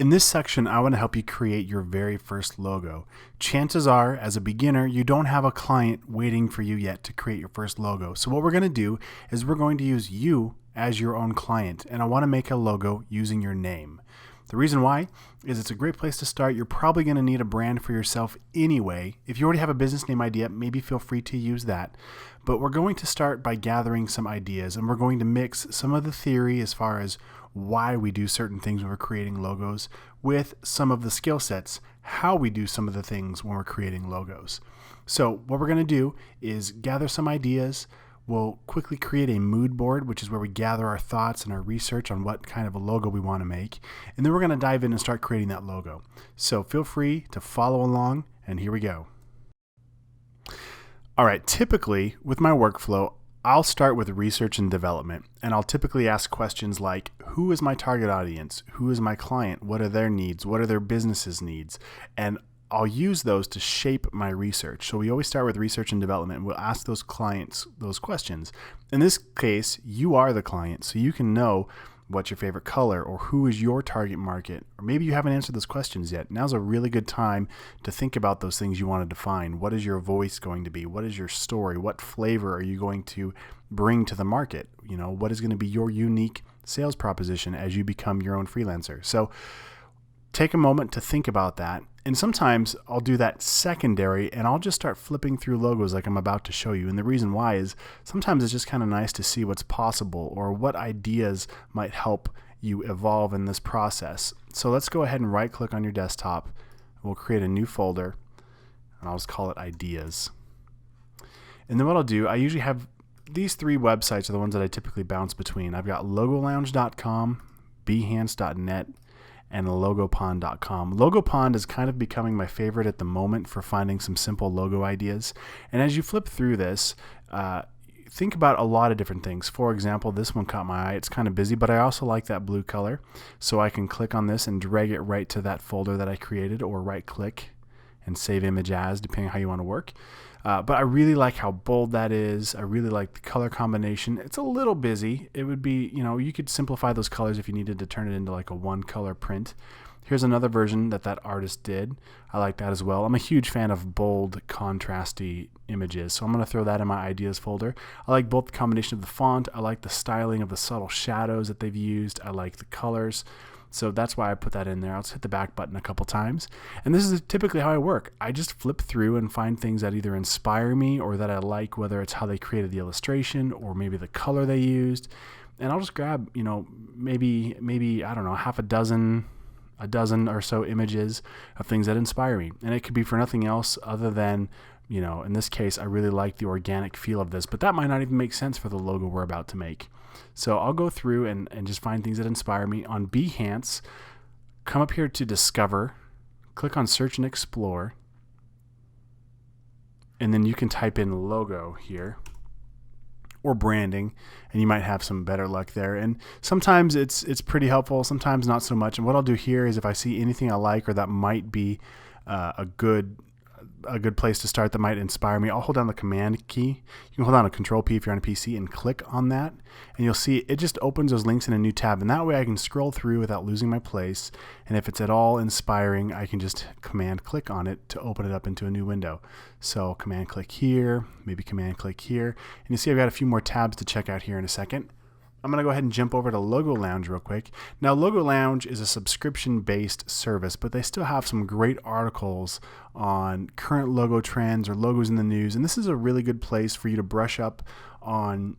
In this section, I want to help you create your very first logo. Chances are, as a beginner, you don't have a client waiting for you yet to create your first logo. So what we're going to do is we're going to use you as your own client, and I want to make a logo using your name. The reason why is it's a great place to start. You're probably going to need a brand for yourself anyway. If you already have a business name idea, maybe feel free to use that. But we're going to start by gathering some ideas, and we're going to mix some of the theory as far as why we do certain things when we're creating logos with some of the skill sets, how we do some of the things when we're creating logos. So what we're going to do is gather some ideas. We'll quickly create a mood board, which is where we gather our thoughts and our research on what kind of a logo we want to make. And then we're going to dive in and start creating that logo. So feel free to follow along, and here we go. All right, typically with my workflow, I'll start with research and development, and I'll typically ask questions like, who is my target audience? Who is my client? What are their needs? What are their business's needs? And I'll use those to shape my research. So we always start with research and development, and we'll ask those clients those questions. In this case, you are the client, so you can know what's your favorite color, or who is your target market, or maybe you haven't answered those questions yet. Now's a really good time to think about those things you want to define. What is your voice going to be? What is your story? What flavor are you going to bring to the market? You know, what is going to be your unique sales proposition as you become your own freelancer? So take a moment to think about that. And sometimes I'll do that secondary, and I'll just start flipping through logos like I'm about to show you. And the reason why is sometimes it's just kind of nice to see what's possible or what ideas might help you evolve in this process. So let's go ahead and right click on your desktop. We'll create a new folder, and I'll just call it ideas. And then what I'll do, I usually have these three websites are the ones that I typically bounce between. I've got logolounge.com, behance.net, and logopond.com. Logopond is kind of becoming my favorite at the moment for finding some simple logo ideas. And as you flip through this, think about a lot of different things. For example, this one caught my eye. It's kind of busy, but I also like that blue color. So I can click on this and drag it right to that folder that I created, or right click and save image as, depending on how you want to work. But I really like how bold that is. I really like the color combination. It's a little busy. It would be, you could simplify those colors if you needed to turn it into like a one color print. Here's another version that artist did. I like that as well. I'm a huge fan of bold, contrasty images, so I'm going to throw that in my ideas folder. I like both the combination of the font. I like the styling of the subtle shadows that they've used. I like the colors. So that's why I put that in there. I'll just hit the back button a couple times. And this is typically how I work. I just flip through and find things that either inspire me or that I like, whether it's how they created the illustration or maybe the color they used. And I'll just grab, maybe I don't know, a dozen or so images of things that inspire me. And it could be for nothing else other than, in this case, I really like the organic feel of this, but that might not even make sense for the logo we're about to make. So I'll go through and just find things that inspire me. On Behance, come up here to Discover, click on Search and Explore, and then you can type in logo here or branding, and you might have some better luck there. And sometimes it's pretty helpful, sometimes not so much. And what I'll do here is if I see anything I like or that might be a good place to start that might inspire me, I'll hold down the Command key. You can hold down a Control P if you're on a PC and click on that, and you'll see it just opens those links in a new tab, and that way I can scroll through without losing my place. And if it's at all inspiring, I can just Command click on it to open it up into a new window. So Command click here, maybe Command click here, and you see I've got a few more tabs to check out here in a second. I'm going to go ahead and jump over to Logo Lounge real quick. Now, Logo Lounge is a subscription-based service, but they still have some great articles on current logo trends or logos in the news. And this is a really good place for you to brush up on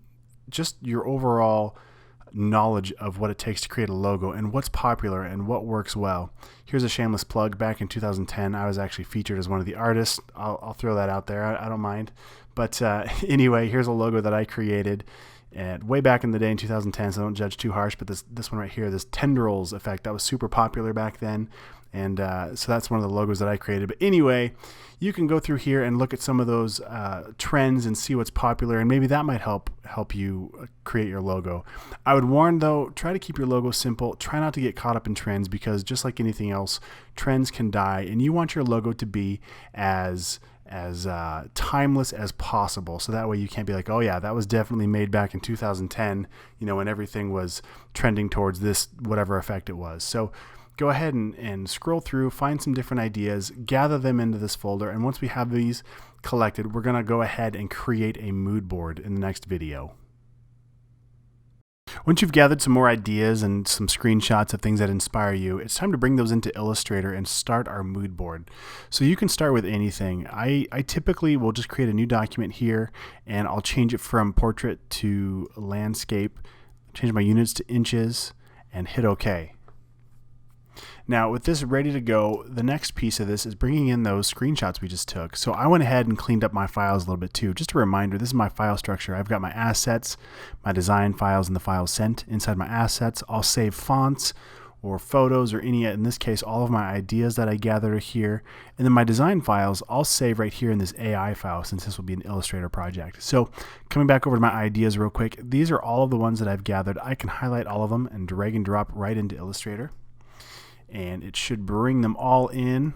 just your overall knowledge of what it takes to create a logo and what's popular and what works well. Here's a shameless plug. Back in 2010, I was actually featured as one of the artists. I'll throw that out there. I don't mind. But anyway, here's a logo that I created. And way back in the day in 2010, so don't judge too harsh, but this one right here, this tendrils effect, that was super popular back then. And so that's one of the logos that I created. But anyway, you can go through here and look at some of those trends and see what's popular, and maybe that might help you create your logo. I would warn though, try to keep your logo simple. Try not to get caught up in trends, because just like anything else, trends can die, and you want your logo to be as timeless as possible. So that way you can't be like, oh yeah, that was definitely made back in 2010, when everything was trending towards this, whatever effect it was. So go ahead and scroll through, find some different ideas, gather them into this folder, and once we have these collected, we're going to go ahead and create a mood board in the next video. Once you've gathered some more ideas and some screenshots of things that inspire you, it's time to bring those into Illustrator and start our mood board. So you can start with anything. I typically will just create a new document here, and I'll change it from portrait to landscape, change my units to inches, and hit OK. Now with this ready to go, the next piece of this is bringing in those screenshots we just took. So I went ahead and cleaned up my files a little bit too. Just a reminder, this is my file structure. I've got my assets, my design files, and the files sent. Inside my assets, I'll save fonts or photos or any, in this case, all of my ideas that I gathered are here. And then my design files, I'll save right here in this AI file since this will be an Illustrator project. So coming back over to my ideas real quick, these are all of the ones that I've gathered. I can highlight all of them and drag and drop right into Illustrator. And it should bring them all in.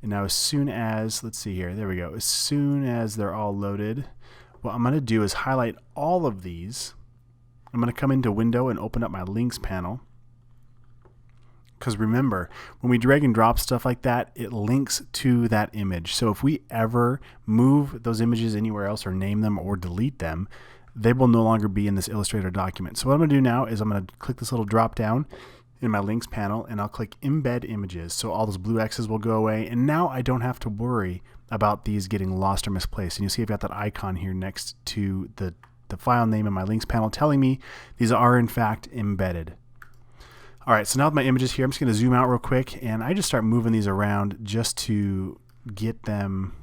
And now as soon as, let's see here, there we go. As soon as they're all loaded, what I'm going to do is highlight all of these. I'm going to come into Window and open up my Links panel. Because remember, when we drag and drop stuff like that, it links to that image. So if we ever move those images anywhere else or name them or delete them, they will no longer be in this Illustrator document. So what I'm going to do now is I'm going to click this little drop down in my links panel, and I'll click embed images. So all those blue X's will go away, and now I don't have to worry about these getting lost or misplaced. And you see I've got that icon here next to the file name in my links panel telling me these are in fact embedded. All right, so now with my images here, I'm just going to zoom out real quick, and I just start moving these around just to get them.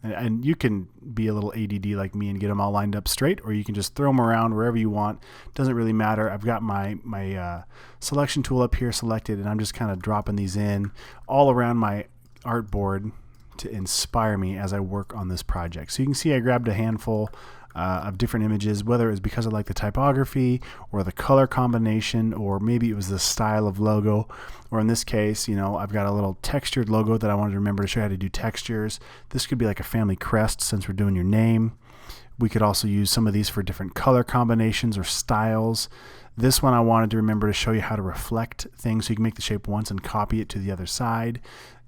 And you can be a little ADD like me and get them all lined up straight, or you can just throw them around wherever you want. Doesn't really matter. I've got my selection tool up here selected, and I'm just kind of dropping these in all around my artboard to inspire me as I work on this project. So you can see I grabbed a handful of different images, whether it was because I like the typography or the color combination, or maybe it was the style of logo, or in this case, you know, I've got a little textured logo that I wanted to remember to show you how to do textures. This could be like a family crest since we're doing your name. We could also use some of these for different color combinations or styles. This one I wanted to remember to show you how to reflect things so you can make the shape once and copy it to the other side.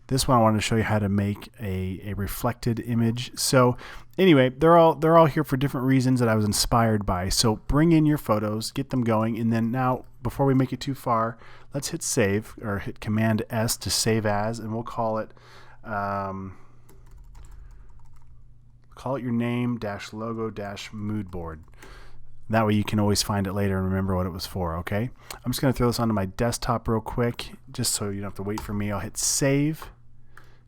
This one I wanted to show you how to make a reflected image. So anyway, they're all here for different reasons that I was inspired by. So bring in your photos, get them going, and then now before we make it too far, let's hit save or hit Command S to save as, and we'll call it your name dash logo dash mood board. That way you can always find it later and remember what it was for, okay? I'm just going to throw this onto my desktop real quick just so you don't have to wait for me. I'll hit save.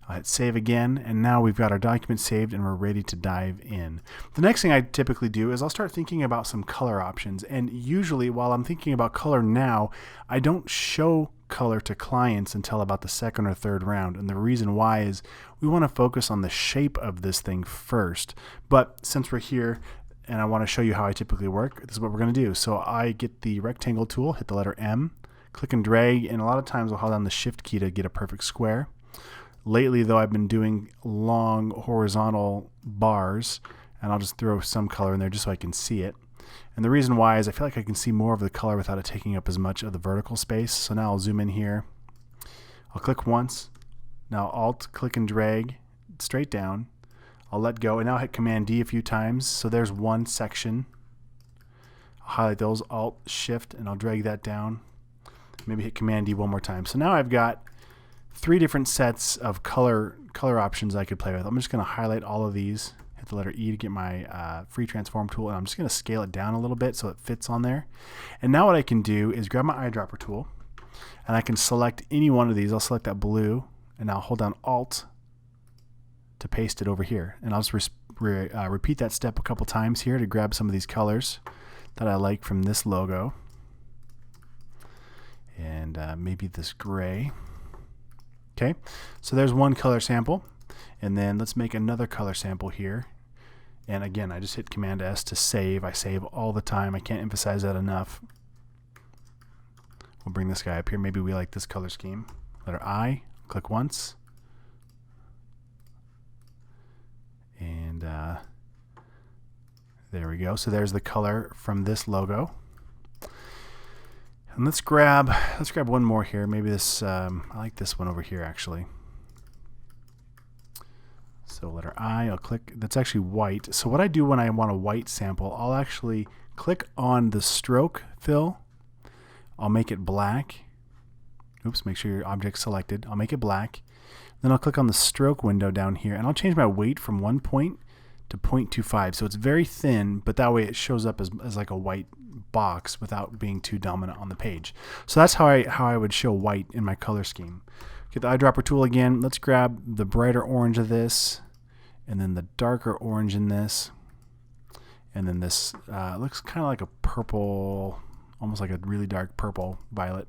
I'll hit save again, and now we've got our document saved and we're ready to dive in. The next thing I typically do is I'll start thinking about some color options, and usually while I'm thinking about color now, I don't show color to clients until about the second or third round, and the reason why is we want to focus on the shape of this thing first. But since we're here and I want to show you how I typically work, this is what we're going to do. So I get the rectangle tool, hit the letter M, click and drag, and a lot of times I'll hold down the shift key to get a perfect square. Lately though, I've been doing long horizontal bars, and I'll just throw some color in there just so I can see it. And the reason why is I feel like I can see more of the color without it taking up as much of the vertical space. So now I'll zoom in here. I'll click once. Now Alt, click and drag straight down. I'll let go, and now hit Command D a few times. So there's one section. I'll highlight those, Alt, Shift, and I'll drag that down. Maybe hit Command D one more time. So now I've got 3 different sets of color options I could play with. I'm just going to highlight all of these, hit the letter E to get my free transform tool, and I'm just going to scale it down a little bit so it fits on there. And now what I can do is grab my eyedropper tool, and I can select any one of these. I'll select that blue, and I'll hold down Alt to paste it over here. And I'll just repeat that step a couple times here to grab some of these colors that I like from this logo. And maybe this gray. Okay, so there's one color sample, and then let's make another color sample here. And again, I just hit Command S to save. I save all the time. I can't emphasize that enough. We'll bring this guy up here. Maybe we like this color scheme. Letter I, click once. And there we go. So there's the color from this logo. And let's grab one more here. Maybe this, I like this one over here actually. So letter I, I'll click, that's actually white. So what I do when I want a white sample, I'll actually click on the stroke fill. I'll make it black. Oops, make sure your object's selected. I'll make it black. Then I'll click on the stroke window down here, and I'll change my weight from 1 point to 0.25. So it's very thin, but that way it shows up as like a white box without being too dominant on the page. So that's how I would show white in my color scheme. Get the eyedropper tool again. Let's grab the brighter orange of this, and then the darker orange in this, and then this looks kind of like a purple, almost like a really dark purple violet.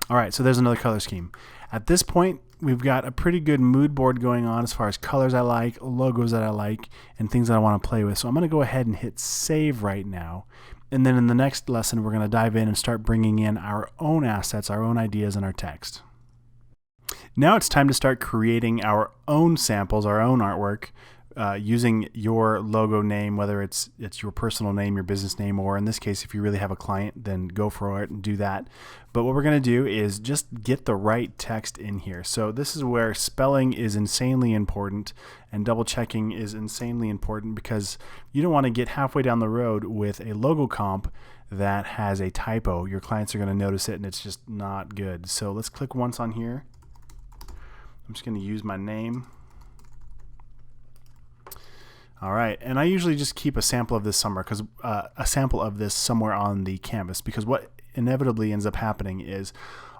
All right, so there's another color scheme. At this point, we've got a pretty good mood board going on as far as colors I like, logos that I like, and things that I want to play with. So I'm going to go ahead and hit save right now. And then in the next lesson, we're going to dive in and start bringing in our own assets, our own ideas, and our text. Now it's time to start creating our own samples, our own artwork, using your logo name, whether it's your personal name, your business name, or in this case, if you really have a client, then go for it and do that. But what we're going to do is just get the right text in here. So this is where spelling is insanely important, and double checking is insanely important, because you don't want to get halfway down the road with a logo comp that has a typo. Your clients are going to notice it, and it's just not good. So let's click once on here. I'm just going to use my name. All right, and I usually just keep a sample of this somewhere, because a sample of this somewhere on the canvas, because what inevitably ends up happening is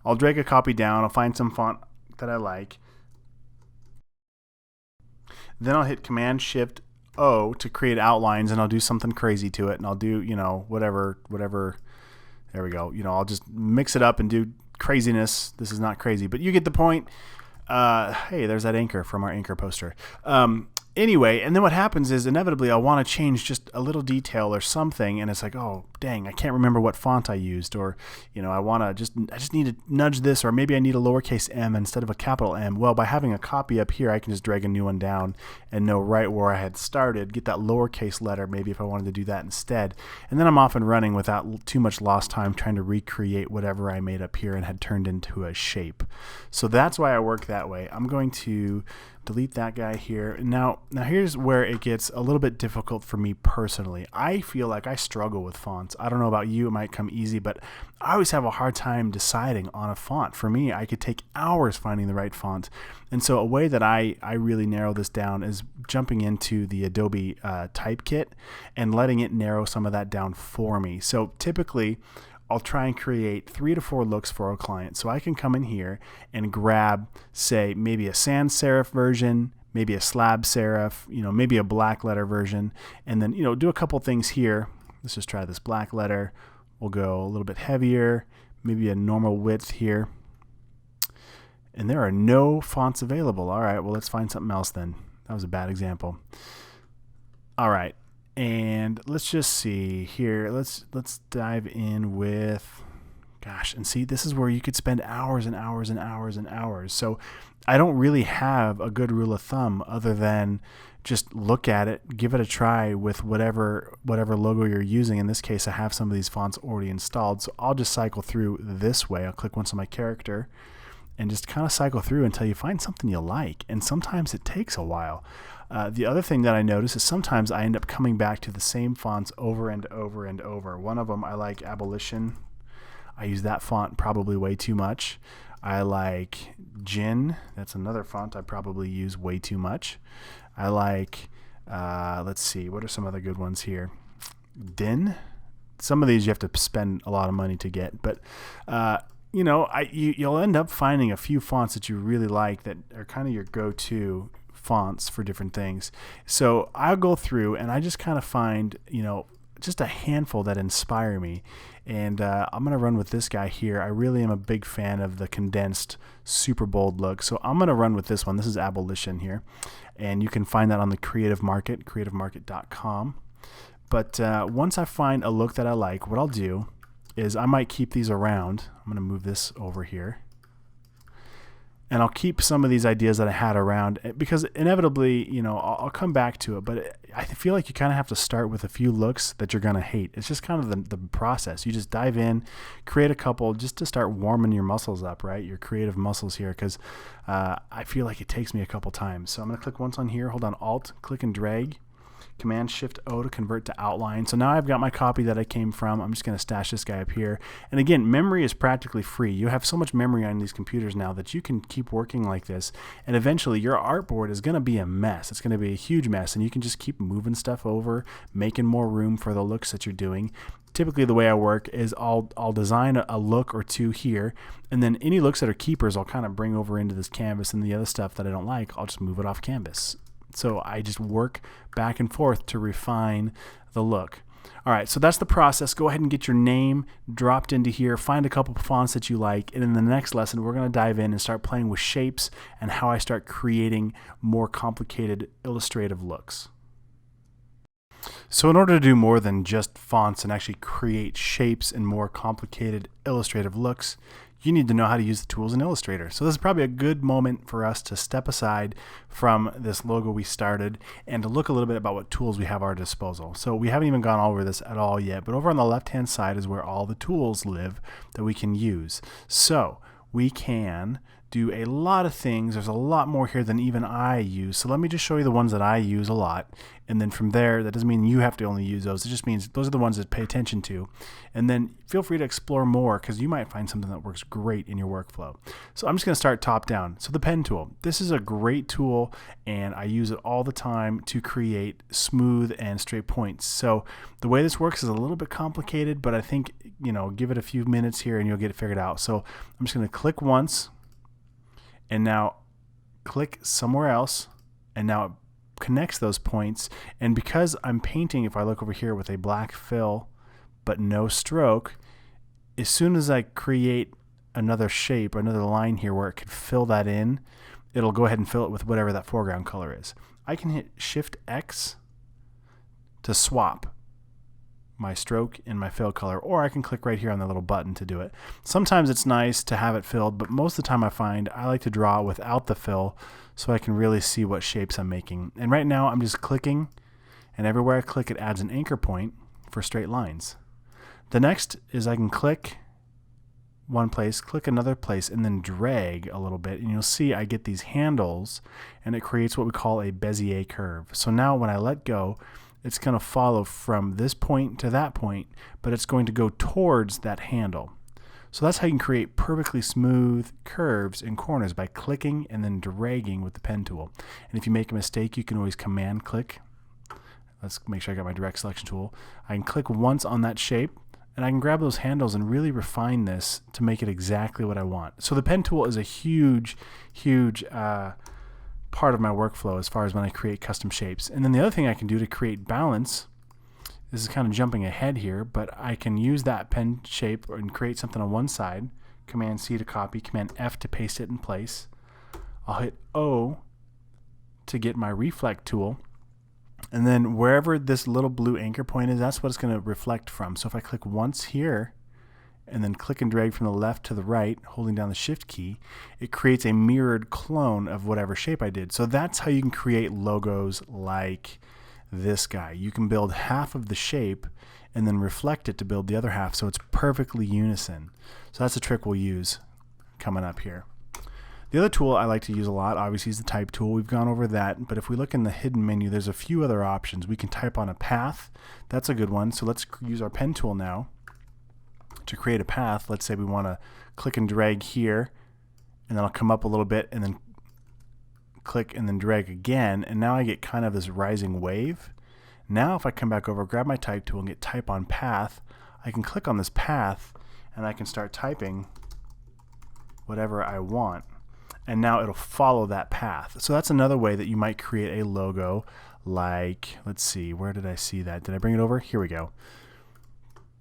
I'll drag a copy down, I'll find some font that I like, then I'll hit Command-Shift-O to create outlines, and I'll do something crazy to it, and I'll do, you know, whatever, there we go, you know, I'll just mix it up and do craziness. This is not crazy, but you get the point. Hey, there's that anchor from our anchor poster. Anyway, and then what happens is inevitably I'll want to change just a little detail or something, and it's like, oh dang, I can't remember what font I used, or you know, I just need to nudge this, or maybe I need a lowercase m instead of a capital M. Well, by having a copy up here, I can just drag a new one down and know right where I had started, get that lowercase letter maybe if I wanted to do that instead, and then I'm off and running without too much lost time trying to recreate whatever I made up here and had turned into a shape. So that's why I work that way. I'm going to delete that guy here. Now here's where it gets a little bit difficult for me personally. I feel like I struggle with fonts. I don't know about you, it might come easy, but I always have a hard time deciding on a font. For me, I could take hours finding the right font. And so a way that I really narrow this down is jumping into the Adobe Type Kit and letting it narrow some of that down for me. So typically, I'll try and create 3 to 4 looks for a client. So I can come in here and grab, say, maybe a sans serif version, maybe a slab serif, you know, maybe a black letter version, and then, you know, do a couple things here. Let's just try this black letter. We'll go a little bit heavier, maybe a normal width here. And there are no fonts available. All right, well, let's find something else then. That was a bad example. All right. And let's just see here. Let's dive in with, gosh, and see, this is where you could spend hours and hours and hours and hours. So I don't really have a good rule of thumb other than just look at it, give it a try with whatever logo you're using. In this case, I have some of these fonts already installed, so I'll just cycle through this way. I'll click once on my character and just kind of cycle through until you find something you like. And sometimes it takes a while. The other thing that I notice is sometimes I end up coming back to the same fonts over and over and over. One of them, I like Abolition. I use that font probably way too much. I like Gin. That's another font I probably use way too much. I like, let's see, what are some other good ones here? Din. Some of these you have to spend a lot of money to get, but you know, you'll end up finding a few fonts that you really like that are kind of your go-to fonts for different things. So I'll go through and I just kind of find, you know, just a handful that inspire me. And I'm going to run with this guy here. I really am a big fan of the condensed, super bold look. So I'm going to run with this one. This is Abolition here. And you can find that on the Creative Market, creativemarket.com. But once I find a look that I like, what I'll do is I might keep these around. I'm going to move this over here. And I'll keep some of these ideas that I had around because inevitably, I'll come back to it. But I feel like you kind of have to start with a few looks that you're going to hate. It's just kind of the process. You just dive in, create a couple just to start warming your muscles up, right? Your creative muscles here, because I feel like it takes me a couple times. So I'm going to click once on here, hold on Alt, click and drag. Command Shift O to convert to outline. So now I've got my copy that I came from. I'm just going to stash this guy up here. And again, memory is practically free. You have so much memory on these computers now that you can keep working like this. And eventually your artboard is going to be a mess. It's going to be a huge mess. And you can just keep moving stuff over, making more room for the looks that you're doing. Typically the way I work is I'll design a look or two here, and then any looks that are keepers I'll kind of bring over into this canvas, and the other stuff that I don't like, I'll just move it off canvas. So I just work back and forth to refine the look. All right, so that's the process. Go ahead and get your name dropped into here. Find a couple of fonts that you like. And in the next lesson, we're going to dive in and start playing with shapes and how I start creating more complicated illustrative looks. So in order to do more than just fonts and actually create shapes and more complicated illustrative looks, you need to know how to use the tools in Illustrator. So this is probably a good moment for us to step aside from this logo we started and to look a little bit about what tools we have at our disposal. So we haven't even gone over this at all yet, but over on the left-hand side is where all the tools live that we can use. So we can do a lot of things. There's a lot more here than even I use. So let me just show you the ones that I use a lot. And then from there, that doesn't mean you have to only use those. It just means those are the ones that pay attention to. And then feel free to explore more because you might find something that works great in your workflow. So I'm just going to start top down. So the pen tool. This is a great tool and I use it all the time to create smooth and straight points. So the way this works is a little bit complicated, but I think, give it a few minutes here and you'll get it figured out. So I'm just going to click once. And now click somewhere else, and now it connects those points. And because I'm painting, if I look over here with a black fill but no stroke, as soon as I create another shape, another line here where it could fill that in, it'll go ahead and fill it with whatever that foreground color is. I can hit Shift X to swap my stroke and my fill color, or I can click right here on the little button to do it. Sometimes it's nice to have it filled, but most of the time I find I like to draw without the fill so I can really see what shapes I'm making. And right now I'm just clicking, and everywhere I click it adds an anchor point for straight lines. The next is I can click one place, click another place, and then drag a little bit, and you'll see I get these handles, and it creates what we call a Bezier curve. So now when I let go, it's going to follow from this point to that point, but it's going to go towards that handle. So that's how you can create perfectly smooth curves and corners by clicking and then dragging with the pen tool. And if you make a mistake, you can always command click. Let's make sure I got my direct selection tool. I can click once on that shape, and I can grab those handles and really refine this to make it exactly what I want. So the pen tool is a huge part of my workflow as far as when I create custom shapes. And then the other thing I can do to create balance, this is kind of jumping ahead here, but I can use that pen shape and create something on one side, Command C to copy, Command F to paste it in place. I'll hit O to get my reflect tool, and then wherever this little blue anchor point is, that's what it's going to reflect from. So if I click once here and then click and drag from the left to the right, holding down the Shift key, it creates a mirrored clone of whatever shape I did. So that's how you can create logos like this guy. You can build half of the shape and then reflect it to build the other half so it's perfectly unison. So that's a trick we'll use coming up here. The other tool I like to use a lot, obviously, is the type tool. We've gone over that, but if we look in the hidden menu, there's a few other options. We can type on a path. That's a good one. So let's use our pen tool now to create a path. Let's say we want to click and drag here, and then I'll come up a little bit and then click and then drag again, and now I get kind of this rising wave. Now if I come back over, grab my type tool and get type on path, I can click on this path and I can start typing whatever I want, and now it'll follow that path. So that's another way that you might create a logo like, let's see, where did I see that? Did I bring it over? Here we go.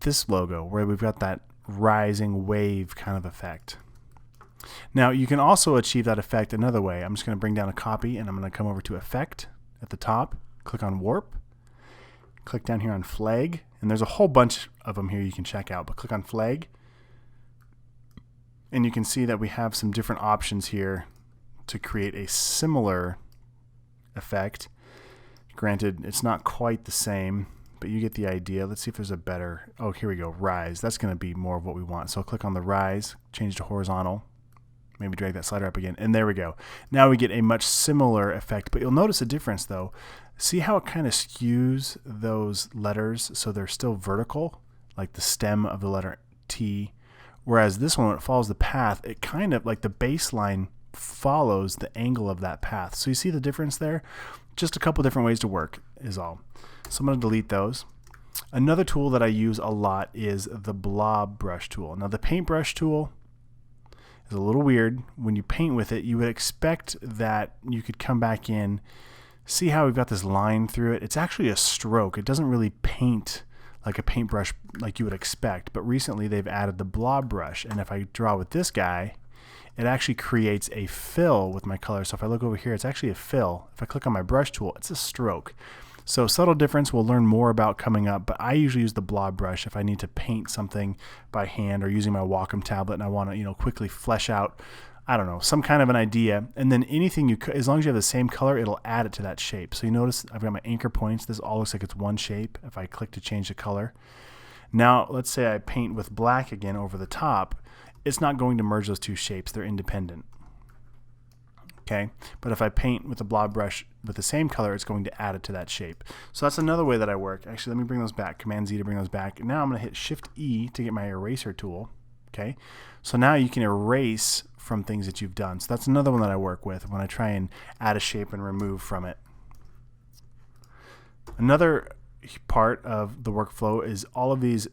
This logo where we've got that rising wave kind of effect. Now you can also achieve that effect another way. I'm just going to bring down a copy and I'm going to come over to Effect at the top, click on Warp, click down here on Flag, and there's a whole bunch of them here you can check out, but click on Flag, and you can see that we have some different options here to create a similar effect. Granted, it's not quite the same, but you get the idea. Let's see if there's a better, oh, here we go, rise. That's going to be more of what we want. So I'll click on the rise, change to horizontal, maybe drag that slider up again, and there we go. Now we get a much similar effect, but you'll notice a difference though. See how it kind of skews those letters so they're still vertical, like the stem of the letter T, whereas this one, when it follows the path, it kind of, like the baseline follows the angle of that path. So you see the difference there? Just a couple different ways to work is all. So I'm going to delete those. Another tool that I use a lot is the blob brush tool. Now the paintbrush tool is a little weird. When you paint with it, you would expect that you could come back in. See how we've got this line through it? It's actually a stroke. It doesn't really paint like a paintbrush like you would expect, but recently they've added the blob brush, and if I draw with this guy, it actually creates a fill with my color. So if I look over here, it's actually a fill. If I click on my brush tool, it's a stroke. So subtle difference we'll learn more about coming up, but I usually use the blob brush if I need to paint something by hand or using my Wacom tablet and I want to, quickly flesh out, I don't know, some kind of an idea. And then anything as long as you have the same color, it'll add it to that shape. So you notice I've got my anchor points. This all looks like it's one shape if I click to change the color. Now let's say I paint with black again over the top. It's not going to merge those two shapes. They're independent. Okay, but if I paint with the blob brush with the same color, it's going to add it to that shape. So that's another way that I work. Actually, let me bring those back. Command Z to bring those back. Now I'm going to hit Shift E to get my eraser tool. Okay, so now you can erase from things that you've done. So that's another one that I work with when I try and add a shape and remove from it. Another part of the workflow is all of these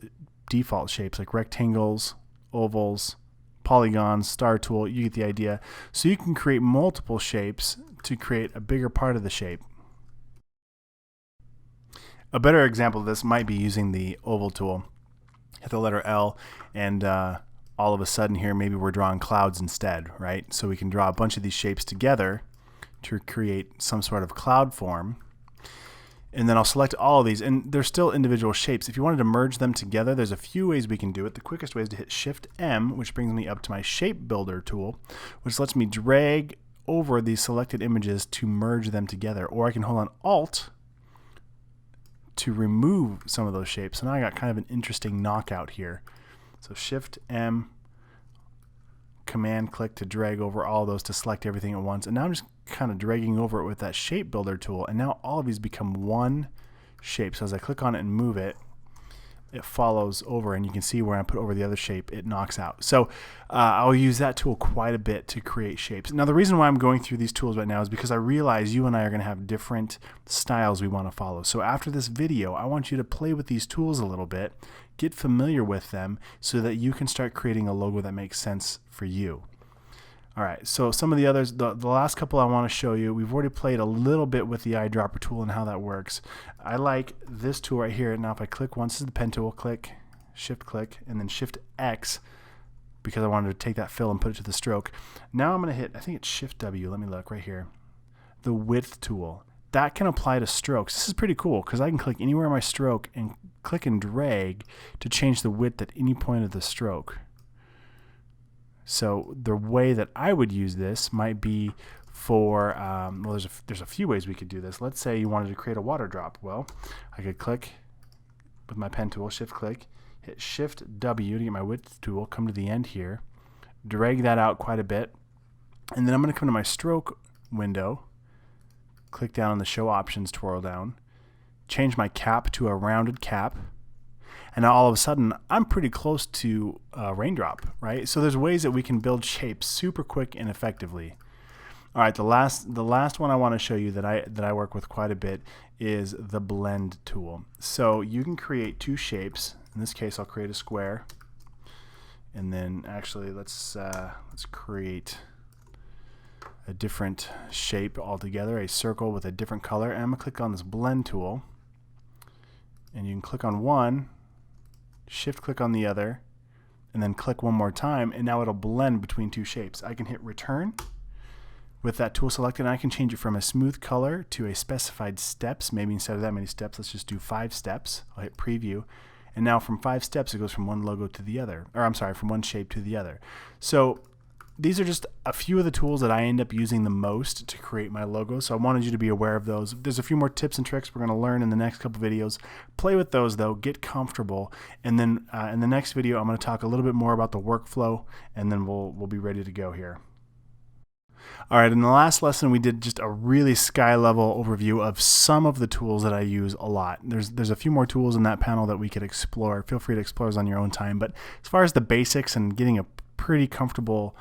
default shapes like rectangles, ovals, polygons, star tool, you get the idea. So you can create multiple shapes to create a bigger part of the shape. A better example of this might be using the oval tool. Hit the letter L and all of a sudden here maybe we're drawing clouds instead, right? So we can draw a bunch of these shapes together to create some sort of cloud form. And then I'll select all of these, and they're still individual shapes. If you wanted to merge them together, there's a few ways we can do it. The quickest way is to hit Shift M, which brings me up to my Shape Builder tool, which lets me drag over these selected images to merge them together. Or I can hold on Alt to remove some of those shapes. So now I got kind of an interesting knockout here. So Shift M, Command click to drag over all those to select everything at once. And now I'm just kind of dragging over it with that Shape Builder tool, and now all of these become one shape. So as I click on it and move it, it follows over, and you can see where I put over the other shape, it knocks out. So I'll use that tool quite a bit to create shapes. Now the reason why I'm going through these tools right now is because I realize you and I are going to have different styles we want to follow. So after this video, I want you to play with these tools a little bit, get familiar with them so that you can start creating a logo that makes sense for you. All right, so some of the others, the last couple I want to show you, we've already played a little bit with the eyedropper tool and how that works. I like this tool right here. Now if I click once, this is the pen tool, click, and then Shift X, because I wanted to take that fill and put it to the stroke. Now I'm going to hit, I think it's Shift W, let me look right here, the width tool. That can apply to strokes. This is pretty cool because I can click anywhere on my stroke and click and drag to change the width at any point of the stroke. So the way that I would use this might be for, well, there's a few ways we could do this. Let's say you wanted to create a water drop. Well, I could click with my pen tool, Shift click, hit Shift W to get my width tool, come to the end here, drag that out quite a bit, and then I'm going to come to my stroke window, click down on the Show Options, twirl down, change my cap to a rounded cap, and now all of a sudden I'm pretty close to a raindrop, right? So there's ways that we can build shapes super quick and effectively. All right, the last one I want to show you that I work with quite a bit is the blend tool. So you can create two shapes. In this case, I'll create a square, and then actually let's create a different shape altogether, a circle with a different color. And I'm gonna click on this blend tool, and you can click on one, Shift click on the other, and then click one more time, and now it'll blend between two shapes. I can hit return with that tool selected, and I can change it from a smooth color to a specified steps. Maybe instead of that many steps, let's just do 5 steps. I'll hit preview, and now from 5 steps it goes from one logo to the other, or I'm sorry, from one shape to the other. So these are just a few of the tools that I end up using the most to create my logo. So I wanted you to be aware of those. There's a few more tips and tricks we're going to learn in the next couple videos. Play with those though, get comfortable. And then in the next video, I'm going to talk a little bit more about the workflow, and then we'll be ready to go here. All right, in the last lesson, we did just a really sky level overview of some of the tools that I use a lot. There's a few more tools in that panel that we could explore. Feel free to explore those on your own time. But as far as the basics and getting a pretty comfortable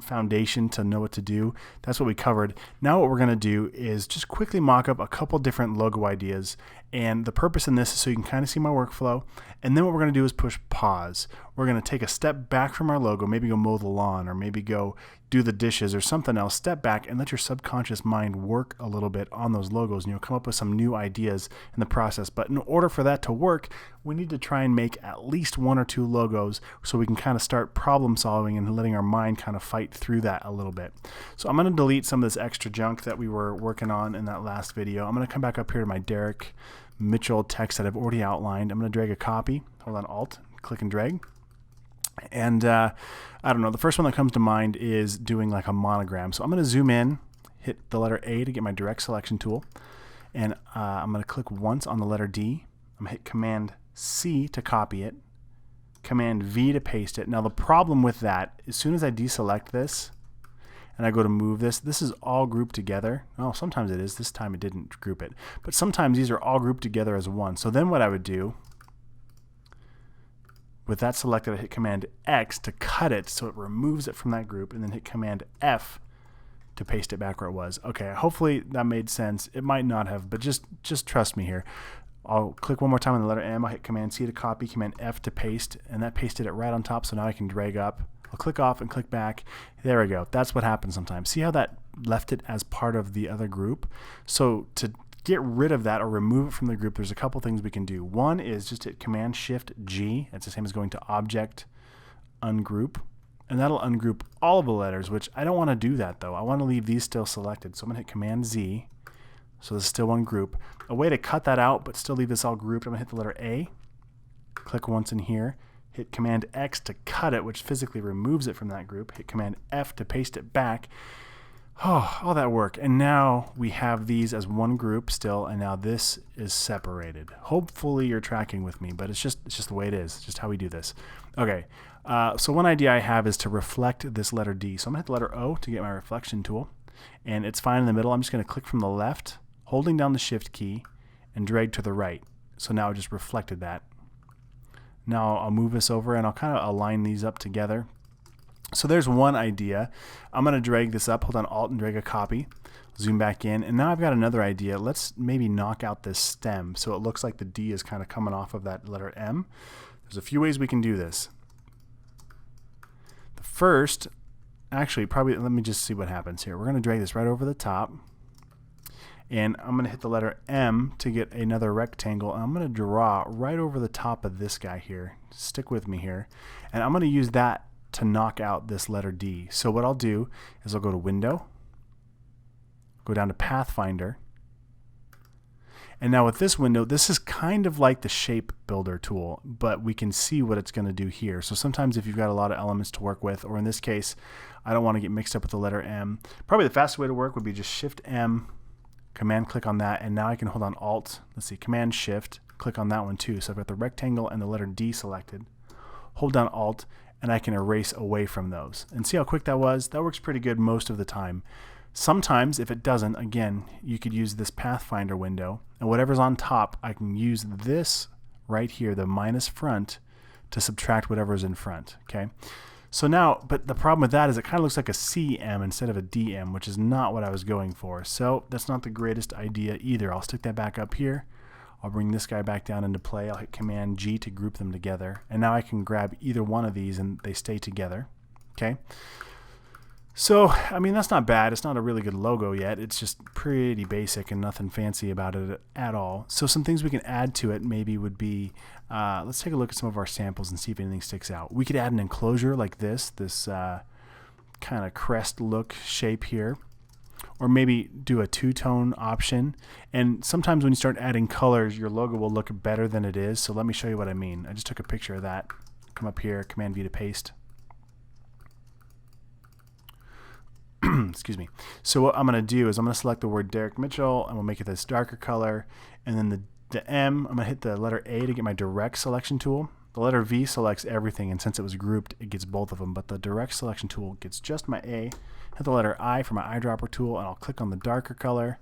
foundation to know what to do, that's what we covered. Now what we're going to do is just quickly mock up a couple different logo ideas, and the purpose in this is so you can kind of see my workflow. And then what we're going to do is push pause. We're going to take a step back from our logo, maybe go mow the lawn, or maybe go do the dishes or something else. Step back and let your subconscious mind work a little bit on those logos, and you'll come up with some new ideas in the process. But in order for that to work, we need to try and make at least 1 or 2 logos so we can kind of start problem solving and letting our mind kind of fight through that a little bit. So I'm going to delete some of this extra junk that we were working on in that last video. I'm going to come back up here to my Derek Mitchell text that I've already outlined. I'm going to drag a copy. Hold on, Alt, click and drag. And I don't know, the first one that comes to mind is doing like a monogram. So I'm going to zoom in, hit the letter A to get my direct selection tool, and I'm going to click once on the letter D. I'm going to hit Command C to copy it, Command V to paste it. Now the problem with that, as soon as I deselect this and I go to move this, this is all grouped together. Oh, sometimes it is. This time it didn't group it. But sometimes these are all grouped together as one. So then what I would do, with that selected, I hit Command X to cut it so it removes it from that group, and then hit Command F to paste it back where it was. Okay, hopefully that made sense. It might not have, but just trust me here. I'll click one more time on the letter M. I'll hit Command C to copy, Command F to paste, and that pasted it right on top, so now I can drag up. I'll click off and click back. There we go. That's what happens sometimes. See how that left it as part of the other group? So to get rid of that or remove it from the group, there's a couple things we can do. One is just hit Command Shift G. That's the same as going to Object, Ungroup, and that'll ungroup all of the letters, which I don't want to do that though. I want to leave these still selected. So I'm going to hit Command Z. So this is still one group. A way to cut that out but still leave this all grouped, I'm going to hit the letter A, click once in here, hit Command X to cut it, which physically removes it from that group, hit Command F to paste it back. Oh, all that work. And now we have these as one group still, and now this is separated. Hopefully you're tracking with me, but it's just the way it is. It's just how we do this. Okay, so one idea I have is to reflect this letter D. So I'm going to hit the letter O to get my reflection tool, and it's fine in the middle. I'm just going to click from the left, holding down the Shift key, and drag to the right. So now it just reflected that. Now I'll move this over, and I'll kind of align these up together. So there's one idea. I'm going to drag this up, hold on Alt and drag a copy, zoom back in, and now I've got another idea. Let's maybe knock out this stem so it looks like the D is kind of coming off of that letter M. There's a few ways we can do this. The first, actually probably, let me just see what happens here. We're going to drag this right over the top, and I'm going to hit the letter M to get another rectangle, and I'm going to draw right over the top of this guy here. Stick with me here, and I'm going to use that to knock out this letter D. So what I'll do is I'll go to Window, go down to Pathfinder, and now with this window, this is kind of like the shape builder tool, but we can see what it's going to do here. So sometimes if you've got a lot of elements to work with, or in this case, I don't want to get mixed up with the letter M, probably the fastest way to work would be just Shift M, Command click on that, and now I can hold on Alt, let's see, Command Shift, click on that one too. So I've got the rectangle and the letter D selected, hold down Alt, and I can erase away from those. And see how quick that was? That works pretty good most of the time. Sometimes, if it doesn't, again, you could use this Pathfinder window, and whatever's on top, I can use this right here, the minus front, to subtract whatever's in front, okay? So now, but the problem with that is it kind of looks like a CM instead of a DM, which is not what I was going for. So that's not the greatest idea either. I'll stick that back up here. I'll bring this guy back down into play. I'll hit Command G to group them together. And now I can grab either one of these and they stay together. Okay. So, I mean, that's not bad. It's not a really good logo yet. It's just pretty basic and nothing fancy about it at all. So some things we can add to it maybe would be, let's take a look at some of our samples and see if anything sticks out. We could add an enclosure like this kind of crest look shape here. Or maybe do a two-tone option. And sometimes when you start adding colors, your logo will look better than it is. So let me show you what I mean. I just took a picture of that. Come up here, Command V to paste. excuse me. So what I'm going to do is I'm going to select the word Derek Mitchell, and we'll make it this darker color. And then the M, I'm going to hit the letter A to get my direct selection tool. The letter V selects everything, and since it was grouped, it gets both of them. But the direct selection tool gets just my A. Hit the letter I for my eyedropper tool, and I'll click on the darker color.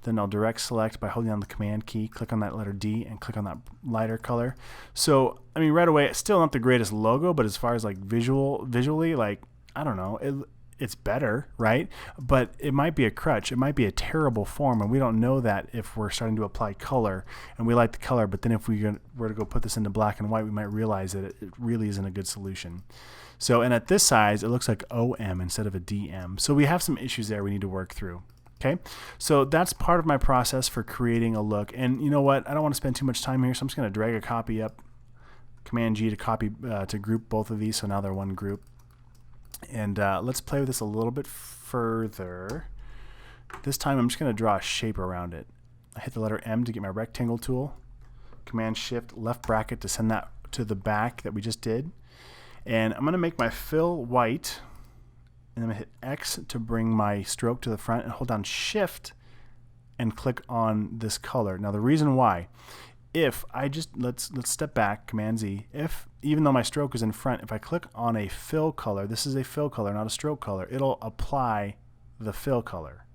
Then I'll direct select by holding down the command key, click on that letter D, and click on that lighter color. So, I mean, right away, it's still not the greatest logo, but as far as like visually, like, I don't know, it's better, right? But it might be a crutch. It might be a terrible form, and we don't know that if we're starting to apply color, and we like the color, but then if we were to go put this into black and white, we might realize that it really isn't a good solution. So, and at this size, it looks like OM instead of a DM. So we have some issues there we need to work through. Okay, so that's part of my process for creating a look. And you know what? I don't want to spend too much time here, so I'm just going to drag a copy up, Command G to copy, to group both of these, so now they're one group. And let's play with this a little bit further. This time I'm just going to draw a shape around it. I hit the letter M to get my rectangle tool, Command Shift left bracket to send that to the back that we just did. And I'm going to make my fill white. And I'm going to hit X to bring my stroke to the front, and hold down Shift and click on this color. Now the reason why, if I just, let's step back, Command Z, even though my stroke is in front, if I click on a fill color, this is a fill color, not a stroke color, it'll apply the fill color.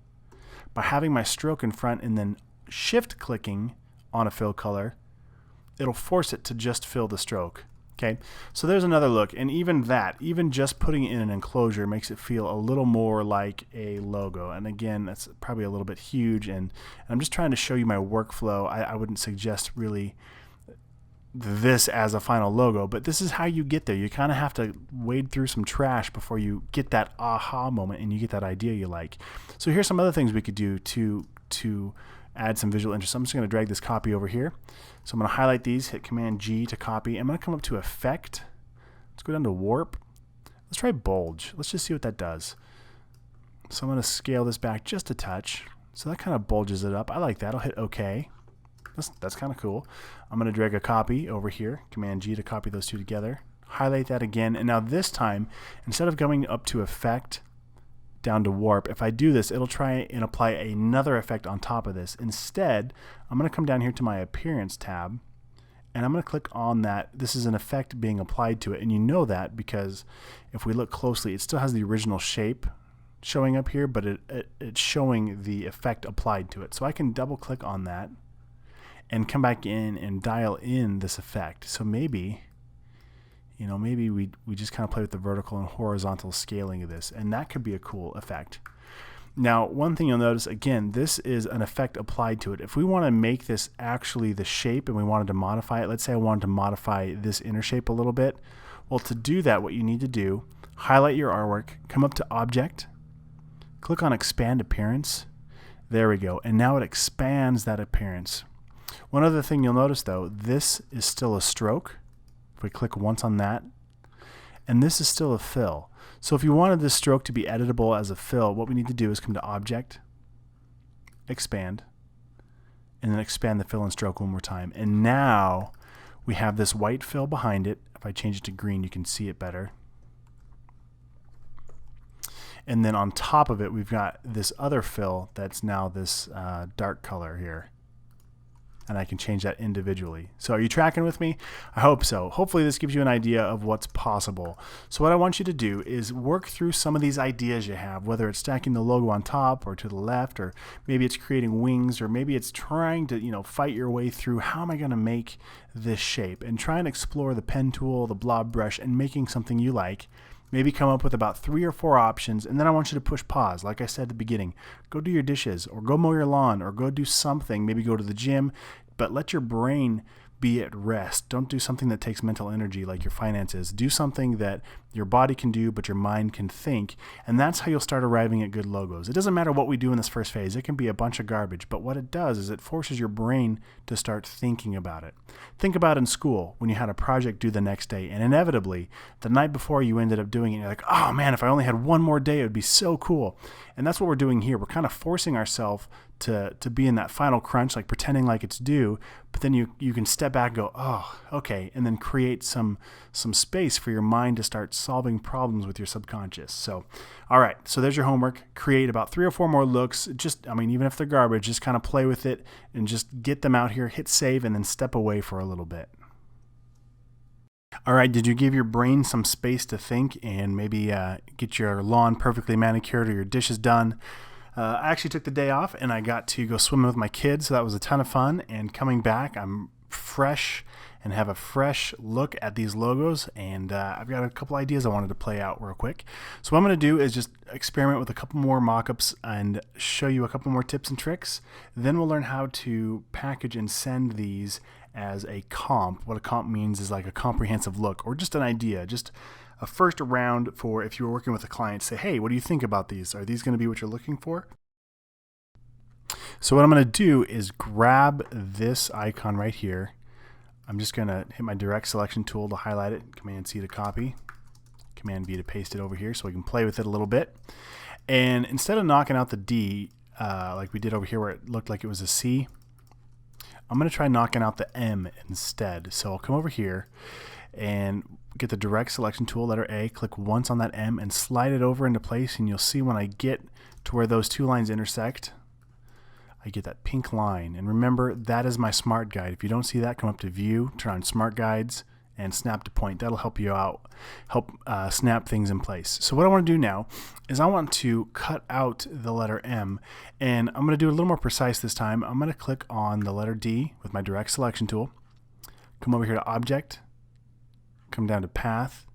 By having my stroke in front and then Shift clicking on a fill color, it'll force it to just fill the stroke. Okay, so there's another look, and even just putting it in an enclosure makes it feel a little more like a logo. And again, that's probably a little bit huge, and I'm just trying to show you my workflow. I wouldn't suggest really this as a final logo, but this is how you get there. You kind of have to wade through some trash before you get that aha moment and you get that idea you like. So here's some other things we could do to add some visual interest. I'm just going to drag this copy over here. So I'm going to highlight these, hit Command G to copy. I'm going to come up to Effect. Let's go down to Warp. Let's try Bulge. Let's just see what that does. So I'm going to scale this back just a touch. So that kind of bulges it up. I like that. I'll hit OK. That's kind of cool. I'm going to drag a copy over here. Command G to copy those two together. Highlight that again. And now this time, instead of going up to Effect, down to Warp, if I do this, it'll try and apply another effect on top of this. Instead, I'm going to come down here to my Appearance tab, and I'm going to click on that. This is an effect being applied to it, and you know that because if we look closely, it still has the original shape showing up here, but it's showing the effect applied to it. So I can double click on that and come back in and dial in this effect. So maybe, you know, maybe we just kind of play with the vertical and horizontal scaling of this, and that could be a cool effect. Now, one thing you'll notice, again, this is an effect applied to it. If we want to make this actually the shape and we wanted to modify it, let's say I wanted to modify this inner shape a little bit. Well, to do that, what you need to do, highlight your artwork, come up to Object, click on Expand Appearance. There we go. And now it expands that appearance. One other thing you'll notice, though, this is still a stroke. If we click once on that, and this is still a fill. So if you wanted this stroke to be editable as a fill, what we need to do is come to Object, Expand, and then expand the fill and stroke one more time. And now we have this white fill behind it. If I change it to green, you can see it better. And then on top of it, we've got this other fill that's now this dark color here. And I can change that individually. So are you tracking with me? I hope so. Hopefully this gives you an idea of what's possible. So what I want you to do is work through some of these ideas you have, whether it's stacking the logo on top or to the left, or maybe it's creating wings, or maybe it's trying to, you know, fight your way through how am I going to make this shape, and try and explore the pen tool, the blob brush, and making something you like. Maybe come up with about 3 or 4 options, and then I want you to push pause. Like I said at the beginning, go do your dishes, or go mow your lawn, or go do something, maybe go to the gym, but let your brain be at rest. Don't do something that takes mental energy like your finances. Do something that your body can do, but your mind can think, and that's how you'll start arriving at good logos. It doesn't matter what we do in this first phase. It can be a bunch of garbage, but what it does is it forces your brain to start thinking about it. Think about in school when you had a project due the next day, and inevitably, the night before you ended up doing it, and you're like, oh man, if I only had one more day, it would be so cool. And that's what we're doing here. We're kind of forcing ourselves to be in that final crunch, like pretending like it's due, but then you can step back and go, oh, okay, and then create some space for your mind to start solving problems with your subconscious. So, all right, so there's your homework. Create about 3 or 4 more looks. Just, I mean, even if they're garbage, just kind of play with it and just get them out here, hit save, and then step away for a little bit. All right, did you give your brain some space to think and maybe get your lawn perfectly manicured or your dishes done? I actually took the day off and I got to go swimming with my kids, so that was a ton of fun. And coming back, I'm fresh and have a fresh look at these logos, and I've got a couple ideas I wanted to play out real quick. So what I'm going to do is just experiment with a couple more mock-ups and show you a couple more tips and tricks. Then we'll learn how to package and send these as a comp. What a comp means is like a comprehensive look, or just an idea, just a first round for if you were working with a client. Say, hey, what do you think about these? Are these going to be what you're looking for? So what I'm going to do is grab this icon right here. I'm just going to hit my direct selection tool to highlight it, Command C to copy, Command V to paste it over here so we can play with it a little bit. And instead of knocking out the D like we did over here where it looked like it was a C, I'm going to try knocking out the M instead. So I'll come over here and get the direct selection tool, letter A, click once on that M and slide it over into place, and you'll see when I get to where those two lines intersect, I get that pink line. And remember, that is my smart guide. If you don't see that, come up to View, turn on Smart Guides, and snap to point. That'll help you out, help snap things in place. So what I want to do now is I want to cut out the letter M, and I'm going to do a little more precise this time. I'm going to click on the letter D with my direct selection tool, come over here to Object, come down to Path,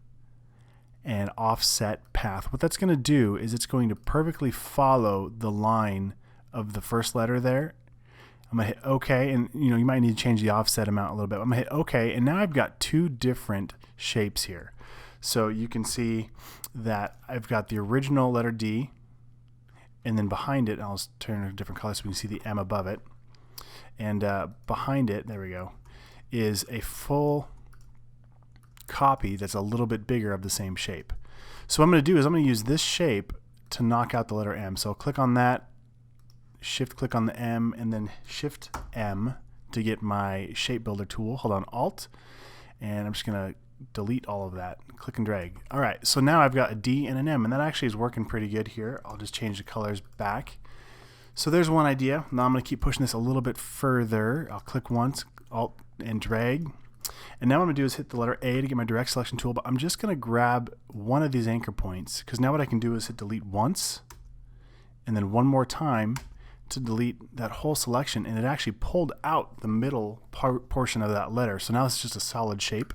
and Offset Path. What that's going to do is it's going to perfectly follow the line of the first letter there. I'm going to hit OK, and you might need to change the offset amount a little bit. I'm going to hit OK, and now I've got two different shapes here. So you can see that I've got the original letter D, and then behind it, I'll turn it a different color so we can see the M above it. And behind it, there we go, is a full copy that's a little bit bigger of the same shape. So what I'm going to do is I'm going to use this shape to knock out the letter M. So I'll click on that, shift click on the M, and then shift M to get my shape builder tool. Hold on Alt, and I'm just going to delete all of that. Click and drag. All right, so now I've got a D and an M, and that actually is working pretty good here. I'll just change the colors back. So there's one idea. Now I'm going to keep pushing this a little bit further. I'll click once, Alt and drag. And now what I'm going to do is hit the letter A to get my direct selection tool, but I'm just going to grab one of these anchor points, because now what I can do is hit delete once and then one more time to delete that whole selection, and it actually pulled out the middle portion of that letter. So now it's just a solid shape.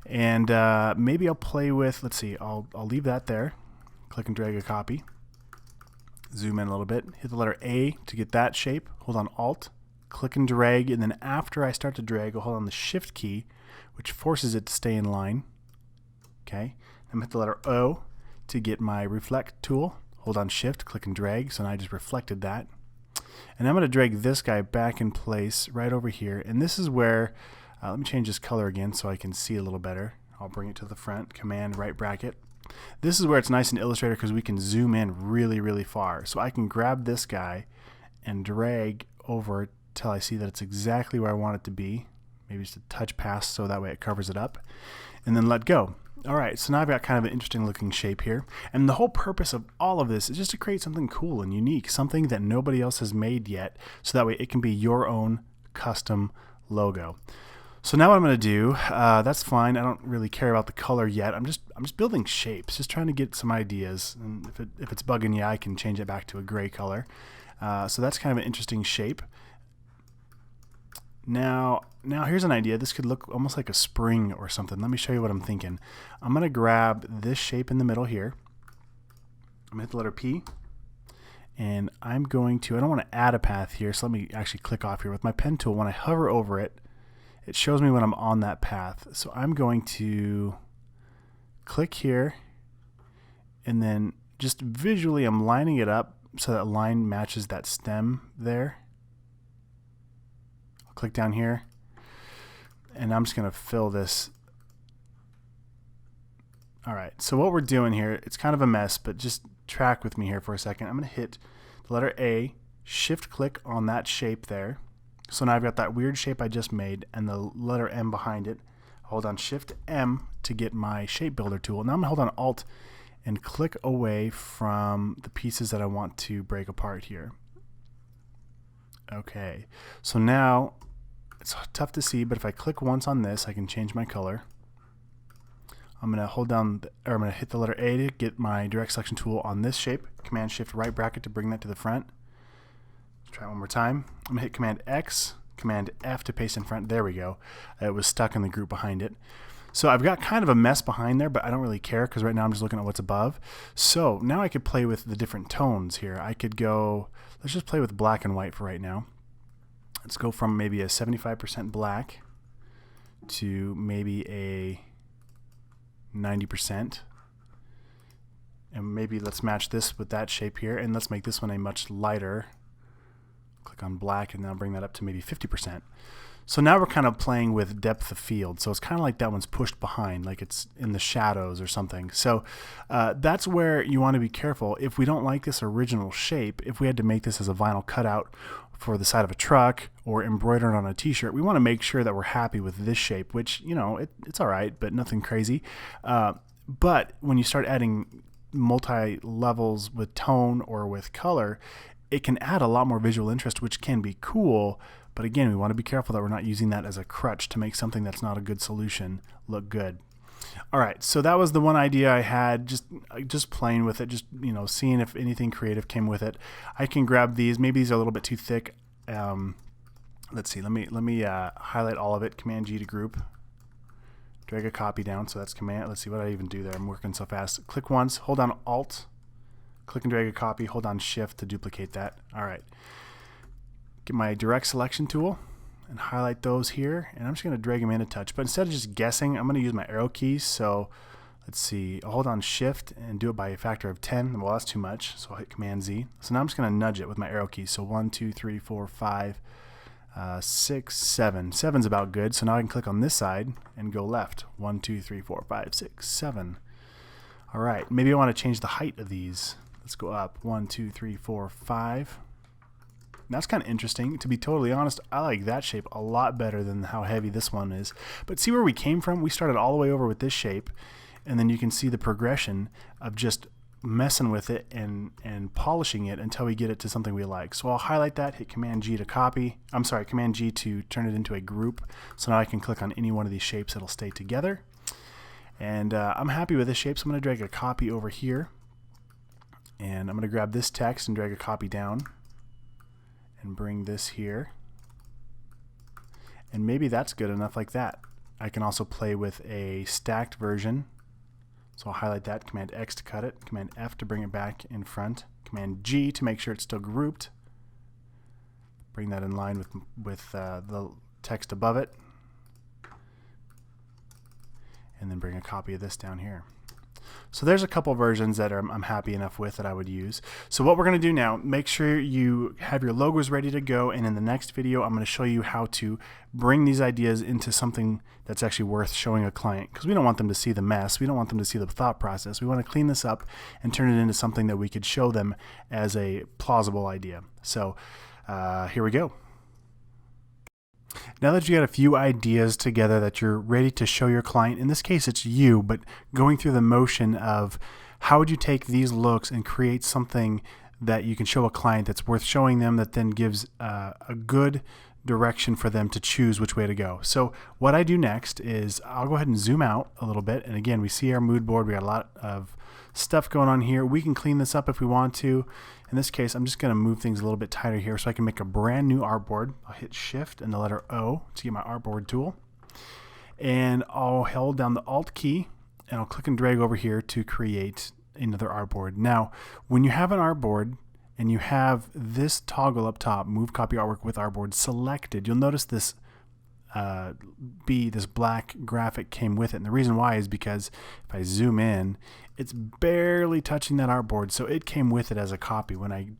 And maybe I'll play with, let's see, I'll leave that there, click and drag a copy, zoom in a little bit, hit the letter A to get that shape, hold on Alt, click and drag, and then after I start to drag, I'll hold on the Shift key, which forces it to stay in line. Okay, I'm hit the letter O to get my reflect tool, hold on Shift, click and drag, so now I just reflected that. And I'm going to drag this guy back in place right over here, and this is where, let me change this color again so I can see a little better. I'll bring it to the front, Command right bracket. This is where it's nice in Illustrator because we can zoom in really, really far. So I can grab this guy and drag over till I see that it's exactly where I want it to be. Maybe just a touch past so that way it covers it up. And then let go. All right, so now I've got kind of an interesting looking shape here. And the whole purpose of all of this is just to create something cool and unique, something that nobody else has made yet, so that way it can be your own custom logo. So now what I'm going to do, that's fine. I don't really care about the color yet. I'm just building shapes, just trying to get some ideas. And if it's bugging you, I can change it back to a gray color. So that's kind of an interesting shape. Now here's an idea. This could look almost like a spring or something. Let me show you what I'm thinking. I'm going to grab this shape in the middle here. I'm going to hit the letter P. And I'm going to, I don't want to add a path here, so let me actually click off here. With my pen tool, when I hover over it, it shows me when I'm on that path. So I'm going to click here, and then just visually I'm lining it up so that line matches that stem there. I'll click down here, and I'm just going to fill this. All right, so what we're doing here, it's kind of a mess, but just track with me here for a second. I'm going to hit the letter A, shift click on that shape there. So now I've got that weird shape I just made and the letter M behind it. I'll hold down Shift M to get my shape builder tool. Now I'm going to hold on Alt and click away from the pieces that I want to break apart here. Okay, so now it's tough to see, but if I click once on this, I can change my color. I'm going to hold down, or I'm going to hit the letter A to get my direct selection tool on this shape. Command Shift right bracket to bring that to the front. Let's try it one more time. I'm going to hit Command X, Command F to paste in front. There we go. It was stuck in the group behind it. So I've got kind of a mess behind there, but I don't really care because right now I'm just looking at what's above. So now I could play with the different tones here. I could go, let's just play with black and white for right now. Let's go from maybe a 75% black to maybe a 90%. And maybe let's match this with that shape here, and let's make this one a much lighter. Click on black and now bring that up to maybe 50%. So now we're kind of playing with depth of field. So it's kind of like that one's pushed behind, like it's in the shadows or something. So that's where you want to be careful. If we don't like this original shape, if we had to make this as a vinyl cutout for the side of a truck or embroidered on a t-shirt, we want to make sure that we're happy with this shape, which, you know, it's all right, but nothing crazy. But when you start adding multi-levels with tone or with color, it can add a lot more visual interest, which can be cool. But again, we want to be careful that we're not using that as a crutch to make something that's not a good solution look good. All right, so that was the one idea I had, just playing with it, just, you know, seeing if anything creative came with it. I can grab these. Maybe these are a little bit too thick. Let's see. Let me highlight all of it. Command G to group. Drag a copy down. So that's Command. Let's see what I even do there. I'm working so fast. Click once. Hold down Alt. Click and drag a copy. Hold down Shift to duplicate that. All right. Get my direct selection tool and highlight those here, and I'm just going to drag them in a touch. But instead of just guessing, I'm going to use my arrow keys. So let's see, I'll hold on Shift and do it by a factor of 10. Well, that's too much, so I'll hit Command Z. So now I'm just going to nudge it with my arrow keys. So 1, 2, 3, 4, 5, 6, 7. 7's about good. So now I can click on this side and go left. 1, 2, 3, 4, 5, 6, 7. All right, maybe I want to change the height of these. Let's go up. 1, 2, 3, 4, 5. That's kind of interesting. To be totally honest, I like that shape a lot better than how heavy this one is. But see where we came from? We started all the way over with this shape, and then you can see the progression of just messing with it and polishing it until we get it to something we like. So I'll highlight that, hit Command G to copy. I'm sorry, Command G to turn it into a group. So now I can click on any one of these shapes. It'll stay together. And I'm happy with this shape, so I'm going to drag a copy over here. And I'm going to grab this text and drag a copy down. And bring this here, and maybe that's good enough like that. I can also play with a stacked version, so I'll highlight that, Command X to cut it, Command F to bring it back in front, Command G to make sure it's still grouped, bring that in line with the text above it, and then bring a copy of this down here. So there's a couple versions that I'm happy enough with that I would use. So what we're going to do now, make sure you have your logos ready to go, and in the next video I'm going to show you how to bring these ideas into something that's actually worth showing a client, because we don't want them to see the mess, we don't want them to see the thought process. We want to clean this up and turn it into something that we could show them as a plausible idea. So here we go. Now that you got a few ideas together that you're ready to show your client, in this case it's you, but going through the motion of how would you take these looks and create something that you can show a client that's worth showing them, that then gives a good direction for them to choose which way to go. So what I do next is I'll go ahead and zoom out a little bit, and again we see our mood board. We got a lot of stuff going on here. We can clean this up if we want to. In this case, I'm just going to move things a little bit tighter here so I can make a brand new artboard. I'll hit Shift and the letter O to get my artboard tool, and I'll hold down the Alt key and I'll click and drag over here to create another artboard. Now when you have an artboard and you have this toggle up top, Move Copy Artwork with Artboard selected, you'll notice this this black graphic came with it. And the reason why is because if I zoom in, it's barely touching that artboard, so it came with it as a copy when I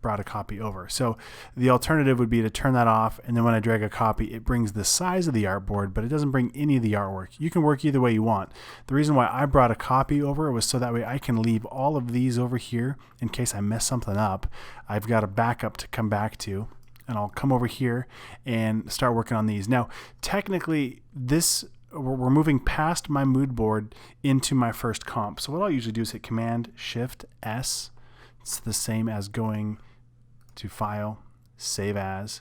brought a copy over. So the alternative would be to turn that off, and then when I drag a copy, it brings the size of the artboard, but it doesn't bring any of the artwork. You can work either way you want. The reason why I brought a copy over was so that way I can leave all of these over here in case I mess something up. I've got a backup to come back to, and I'll come over here and start working on these. Now, technically, this we're moving past my mood board into my first comp. So what I'll usually do is hit Command Shift S. It's the same as going to File, Save As.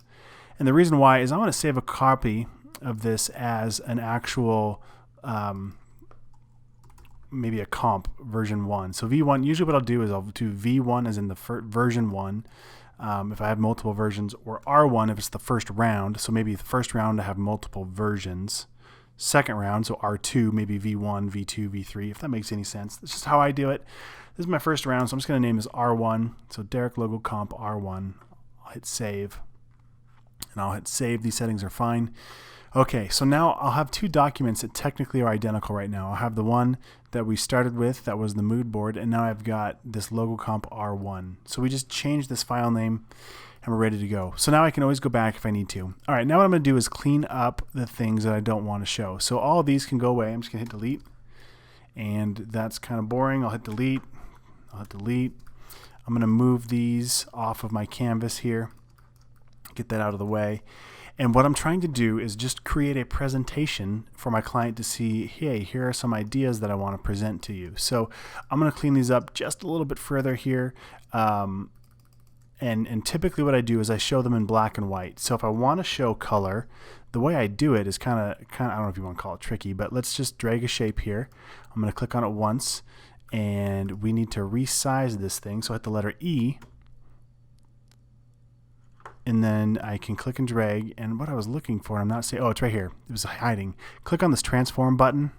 And the reason why is I want to save a copy of this as an actual maybe a comp version 1. So V1, usually what I'll do is I'll do V1 as in the version 1 if I have multiple versions, or R1 if it's the first round. So maybe the first round I have multiple versions. Second round, so R2, maybe V1, V2, V3, if that makes any sense. That's just how I do it. This is my first round, so I'm just going to name this R1. So Derek Logo Comp R1. I'll hit Save. And I'll hit Save. These settings are fine. Okay, so now I'll have two documents that technically are identical right now. I'll have the one that we started with, that was the mood board, and now I've got this Logo Comp R1. So we just changed this file name, and we're ready to go. So now I can always go back if I need to. All right, now what I'm going to do is clean up the things that I don't want to show. So all of these can go away. I'm just going to hit Delete, and that's kind of boring. I'll hit Delete. I'll hit Delete. I'm going to move these off of my canvas here, get that out of the way. And what I'm trying to do is just create a presentation for my client to see, hey, here are some ideas that I want to present to you. So I'm going to clean these up just a little bit further here. And typically what I do is I show them in black and white. So if I want to show color, the way I do it is kind of, I don't know if you want to call it tricky, but let's just drag a shape here. I'm going to click on it once, and we need to resize this thing. So I hit the letter E. And then I can click and drag, and what I was looking for, I'm not saying, oh, it's right here. It was hiding. Click on this transform button.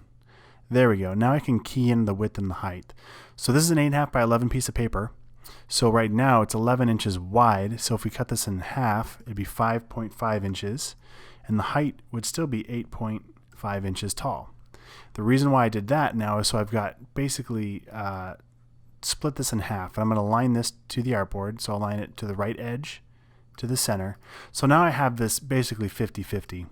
There we go. Now I can key in the width and the height. So this is an 8.5 by 11 piece of paper. So right now it's 11 inches wide. So if we cut this in half, it'd be 5.5 inches, and the height would still be 8.5 inches tall. The reason why I did that now is so I've got basically split this in half, and I'm going to align this to the artboard. So I'll align it to the right edge, to the center. So now I have this basically 50-50.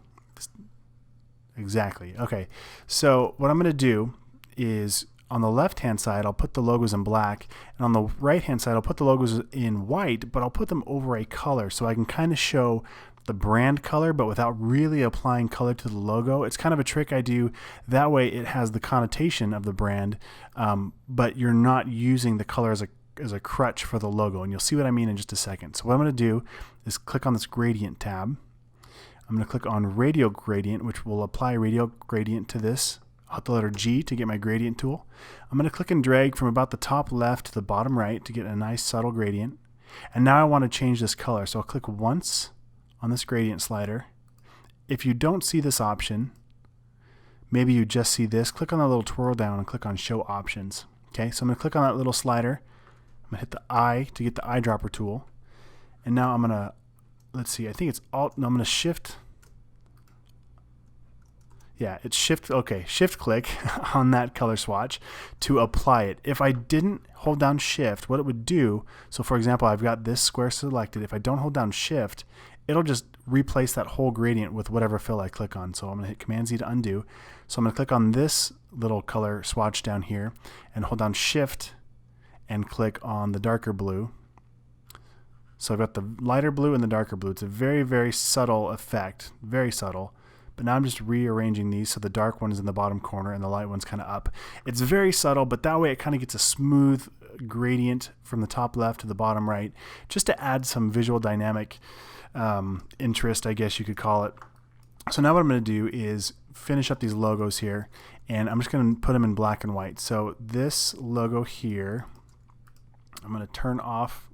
Exactly. Okay. So what I'm going to do is on the left hand side I'll put the logos in black, and on the right hand side I'll put the logos in white, but I'll put them over a color so I can kind of show the brand color but without really applying color to the logo. It's kind of a trick I do. That way it has the connotation of the brand, but you're not using the color as a crutch for the logo, and you'll see what I mean in just a second. So what I'm going to do is click on this gradient tab. I'm going to click on radial gradient, which will apply radial gradient to this. I'll hit the letter G to get my gradient tool. I'm going to click and drag from about the top left to the bottom right to get a nice subtle gradient. And now I want to change this color, so I'll click once on this gradient slider. If you don't see this option, maybe you just see this, click on the little twirl down and click on show options. Okay, so I'm going to click on that little slider. I'm going to hit the I to get the eyedropper tool. And now I'm going to, let's see, I think it's Alt, no, I'm going to Shift. Yeah, it's Shift, okay, Shift click on that color swatch to apply it. If I didn't hold down Shift, what it would do, so for example, I've got this square selected. If I don't hold down Shift, it'll just replace that whole gradient with whatever fill I click on. So I'm going to hit Command Z to undo. So I'm going to click on this little color swatch down here and hold down Shift and click on the darker blue. So I've got the lighter blue and the darker blue. It's a very, very subtle effect, very subtle. But now I'm just rearranging these so the dark one is in the bottom corner and the light one's kind of up. It's very subtle, but that way it kind of gets a smooth gradient from the top left to the bottom right, just to add some visual dynamic interest, I guess you could call it. So now what I'm going to do is finish up these logos here, and I'm just going to put them in black and white. So this logo here, I'm going to turn off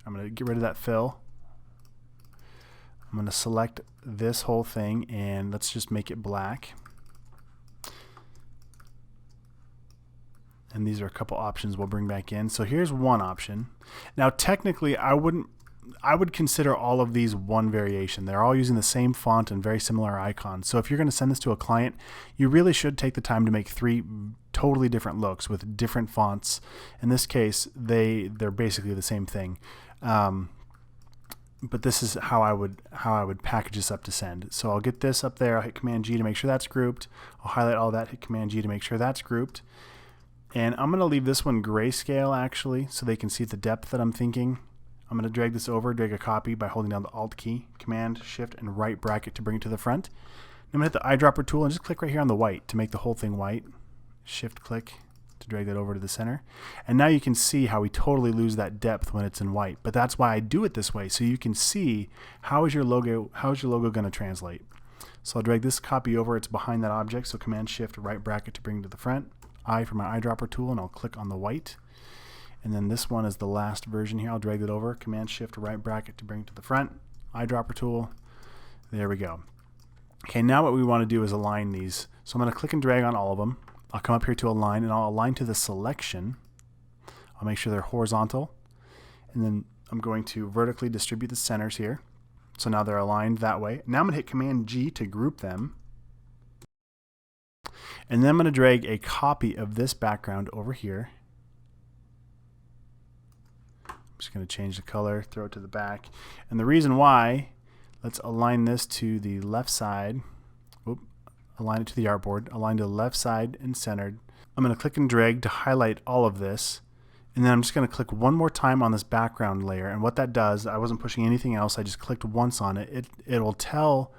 I'm going to get rid of that fill. I'm going to select this whole thing, and let's just make it black. And these are a couple options we'll bring back in. So here's one option. Now technically I would consider all of these one variation. They're all using the same font and very similar icons. So if you're going to send this to a client, you really should take the time to make 3 totally different looks with different fonts. In this case, they're basically the same thing. But this is how I would package this up to send. So I'll get this up there. I'll hit Command G to make sure that's grouped. I'll highlight all that, hit Command G to make sure that's grouped. And I'm going to leave this one grayscale actually, so they can see the depth that I'm thinking. I'm going to drag this over, drag a copy by holding down the Alt key, Command, Shift, and right bracket to bring it to the front. I'm going to hit the eyedropper tool and just click right here on the white to make the whole thing white. Shift click to drag that over to the center. And now you can see how we totally lose that depth when it's in white. But that's why I do it this way, so you can see how is your logo going to translate. So I'll drag this copy over. It's behind that object, so Command Shift right bracket to bring it to the front. I for my eyedropper tool, and I'll click on the white. And then this one is the last version here. I'll drag it over. Command Shift right bracket to bring it to the front. Eyedropper tool. There we go. Okay, now what we want to do is align these. So I'm going to click and drag on all of them. I'll come up here to align, and I'll align to the selection. I'll make sure they're horizontal. And then I'm going to vertically distribute the centers here. So now they're aligned that way. Now I'm going to hit Command G to group them. And then I'm going to drag a copy of this background over here. I'm just going to change the color, throw it to the back. And the reason why, let's align this to the left side. Align it to the artboard, align to the left side and centered. I'm going to click and drag to highlight all of this. And then I'm just going to click one more time on this background layer. And what that does, I wasn't pushing anything else. I just clicked once on it. It'll tell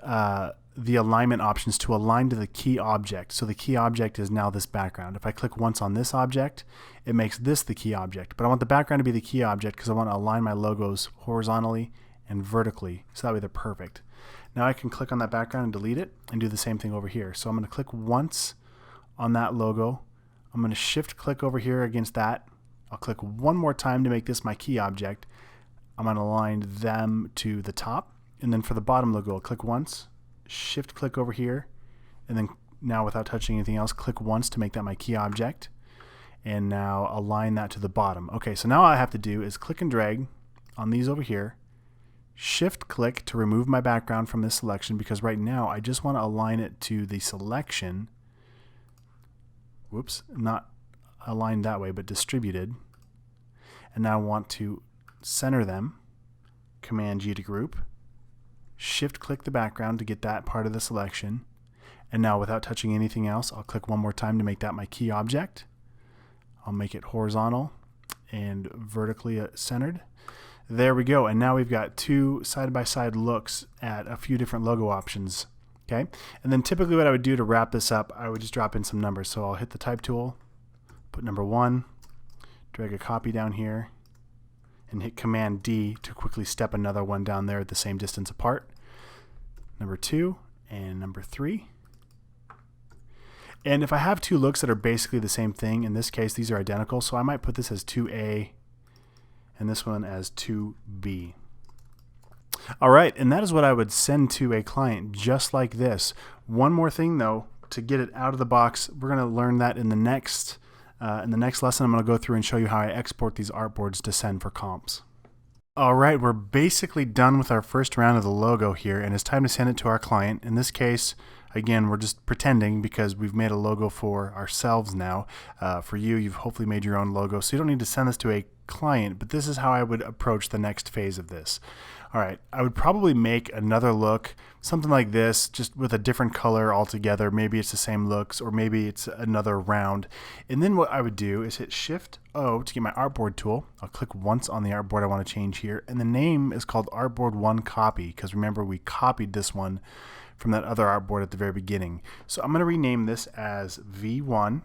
the alignment options to align to the key object. So the key object is now this background. If I click once on this object, it makes this the key object. But I want the background to be the key object because I want to align my logos horizontally and vertically, so that way they're perfect. Now I can click on that background and delete it and do the same thing over here. So I'm going to click once on that logo. I'm going to shift click over here against that. I'll click one more time to make this my key object. I'm going to align them to the top. And then for the bottom logo, I'll click once, shift click over here, and then now without touching anything else, click once to make that my key object. And now align that to the bottom. Okay, so now all I have to do is click and drag on these over here. Shift click to remove my background from this selection because right now I just want to align it to the selection. Whoops, not aligned that way, but distributed. And now I want to center them. Command G to group. Shift click the background to get that part of the selection. And now without touching anything else, I'll click one more time to make that my key object. I'll make it horizontal and vertically centered. There we go, and now we've got two side-by-side looks at a few different logo options. Okay, and then typically what I would do to wrap this up, I would just drop in some numbers. So I'll hit the type tool, put number 1, drag a copy down here, and hit Command D to quickly step another one down there at the same distance apart. Number 2 and number 3. And if I have two looks that are basically the same thing, in this case these are identical, so I might put this as 2A and this one as 2B. All right, and that is what I would send to a client just like this. One more thing though, to get it out of the box, we're going to learn that in the next lesson. I'm going to go through and show you how I export these artboards to send for comps. All right, we're basically done with our first round of the logo here, and it's time to send it to our client. In this case, again, we're just pretending because we've made a logo for ourselves now. For you, you've hopefully made your own logo, so you don't need to send this to a client, but this is how I would approach the next phase of this. All right, I would probably make another look, something like this, just with a different color altogether. Maybe it's the same looks, or maybe it's another round. And then what I would do is hit Shift-O to get my artboard tool. I'll click once on the artboard I want to change here, and the name is called Artboard 1 Copy, because remember we copied this one from that other artboard at the very beginning. So I'm going to rename this as V1, and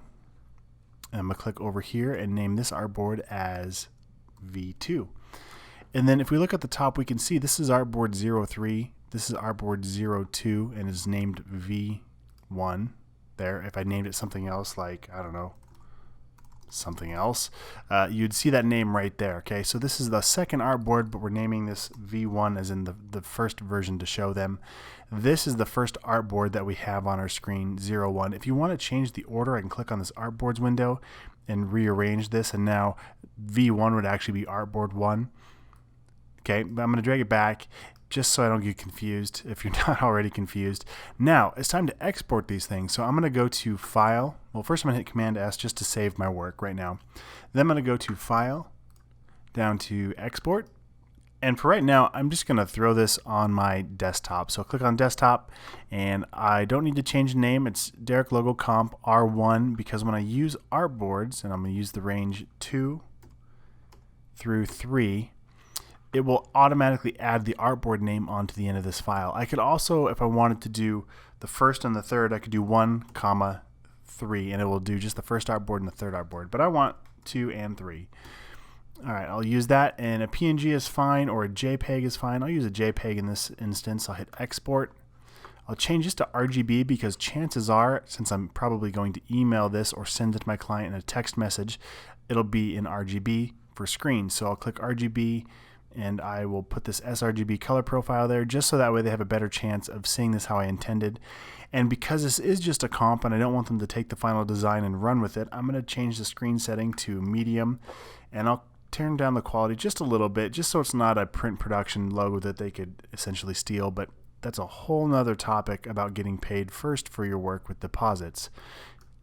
I'm going to click over here and name this artboard as V2. And then if we look at the top, we can see this is artboard 03, this is artboard 02, and it's named V1 there. If I named it something else, like, I don't know, something else, you'd see that name right there. Okay, so this is the second artboard, but we're naming this V1 as in the first version to show them. This is the first artboard that we have on our screen, 01. If you want to change the order, I can click on this artboards window and rearrange this, and now V1 would actually be artboard 1. Okay, but I'm going to drag it back just so I don't get confused if you're not already confused. Now, it's time to export these things. So I'm going to go to File. Well, first I'm going to hit Command S just to save my work right now. Then I'm going to go to File, down to Export. And for right now, I'm just going to throw this on my desktop. So click on Desktop, and I don't need to change the name. It's Derek Logo Comp R1, because when I use artboards, and I'm going to use the range 2 through 3, it will automatically add the artboard name onto the end of this file. I could also, if I wanted to do the first and the third, I could do 1, 3, and it will do just the first artboard and the third artboard. But I want 2 and 3. All right, I'll use that, and a PNG is fine, or a JPEG is fine. I'll use a JPEG in this instance. I'll hit export. I'll change this to RGB because chances are, since I'm probably going to email this or send it to my client in a text message, it'll be in RGB for screen. So I'll click RGB, and I will put this sRGB color profile there just so that way they have a better chance of seeing this how I intended. And because this is just a comp and I don't want them to take the final design and run with it, I'm going to change the screen setting to medium, and I'll turn down the quality just a little bit just so it's not a print production logo that they could essentially steal. But that's a whole nother topic about getting paid first for your work with deposits.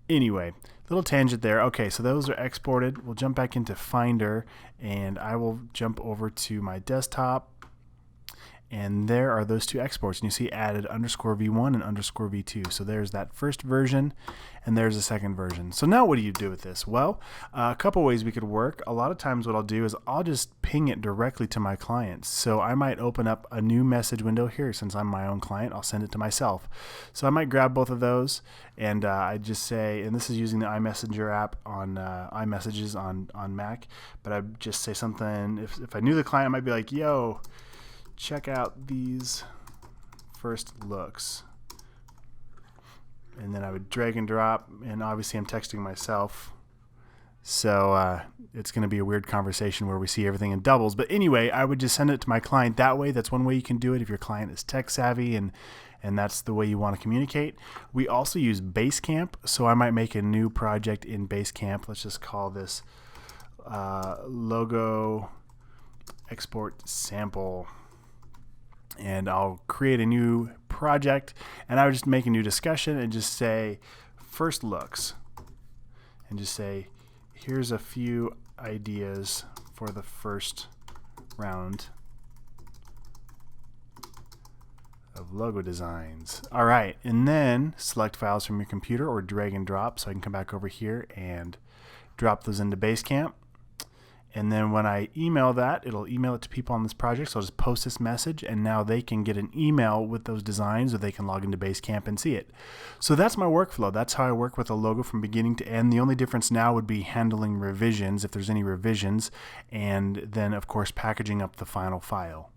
Anyway, little tangent there. Okay, so those are exported. We'll jump back into Finder, and I will jump over to my desktop, and there are those two exports. And you see added _V1 and _V2. So there's that first version, and there's the second version. So now what do you do with this? Well, a couple ways we could work. A lot of times what I'll do is I'll just ping it directly to my clients. So I might open up a new message window here. Since I'm my own client, I'll send it to myself. So I might grab both of those, and I just say, and this is using the iMessenger app on iMessages on Mac, but I just say something. If I knew the client, I might be like, yo, check out these first looks. And then I would drag and drop, and obviously I'm texting myself, so it's going to be a weird conversation where we see everything in doubles. But anyway, I would just send it to my client that way. That's one way you can do it if your client is tech savvy and that's the way you want to communicate. We also use Basecamp, so I might make a new project in Basecamp. Let's just call this logo export sample. And I'll create a new project, and I would just make a new discussion and just say first looks, and just say here's a few ideas for the first round of logo designs. All right, and then select files from your computer or drag and drop, so I can come back over here and drop those into Basecamp. And then when I email that, it'll email it to people on this project. So I'll just post this message, and now they can get an email with those designs, or they can log into Basecamp and see it. So that's my workflow. That's how I work with a logo from beginning to end. The only difference now would be handling revisions, if there's any revisions, and then, of course, packaging up the final file.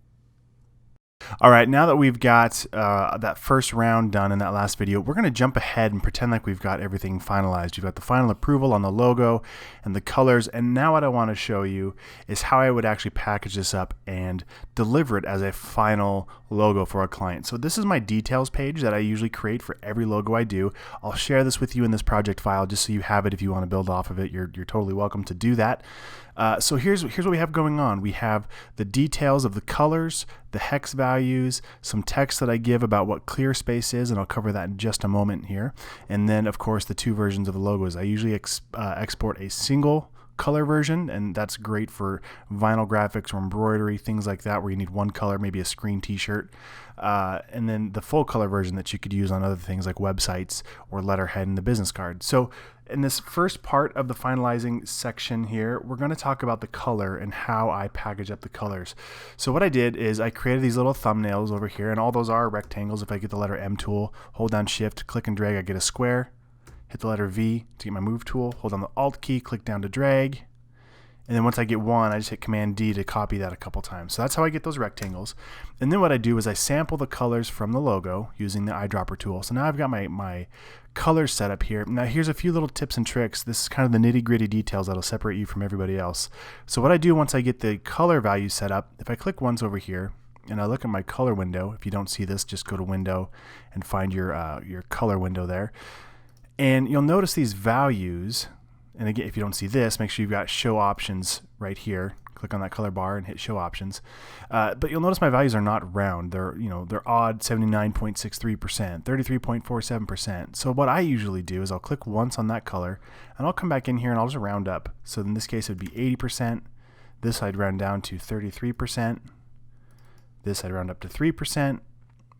All right, now that we've got that first round done in that last video, we're going to jump ahead and pretend like we've got everything finalized. You've got the final approval on the logo and the colors, and now what I want to show you is how I would actually package this up and deliver it as a final logo for a client. So this is my details page that I usually create for every logo I do. I'll share this with you in this project file just so you have it. If you want to build off of it, you're totally welcome to do that. So here's what we have going on. We have the details of the colors, the hex values, some text that I give about what clear space is, and I'll cover that in just a moment here. And then, of course, the two versions of the logos. I usually export a single color version, and that's great for vinyl graphics or embroidery, things like that, where you need one color, maybe a screen t-shirt. And then the full color version that you could use on other things like websites or letterhead and the business card. So in this first part of the finalizing section here, we're going to talk about the color and how I package up the colors. So what I did is I created these little thumbnails over here, and all those are rectangles. If I get the letter M tool, hold down Shift, click and drag, I get a square. Hit the letter V to get my move tool, hold down the Alt key, click down to drag. And then once I get one, I just hit Command D to copy that a couple times. So that's how I get those rectangles. And then what I do is I sample the colors from the logo using the eyedropper tool. So now I've got my colors set up here. Now here's a few little tips and tricks. This is kind of the nitty-gritty details that'll separate you from everybody else. So what I do once I get the color value set up, if I click once over here and I look at my color window, if you don't see this, just go to Window and find your color window there. And you'll notice these values. And again, if you don't see this, make sure you've got Show Options right here. Click on that color bar and hit Show Options. But you'll notice my values are not round. They're odd, 79.63%, 33.47%. So what I usually do is I'll click once on that color, and I'll come back in here and I'll just round up. So in this case, it would be 80%. This I'd round down to 33%. This I'd round up to 3%.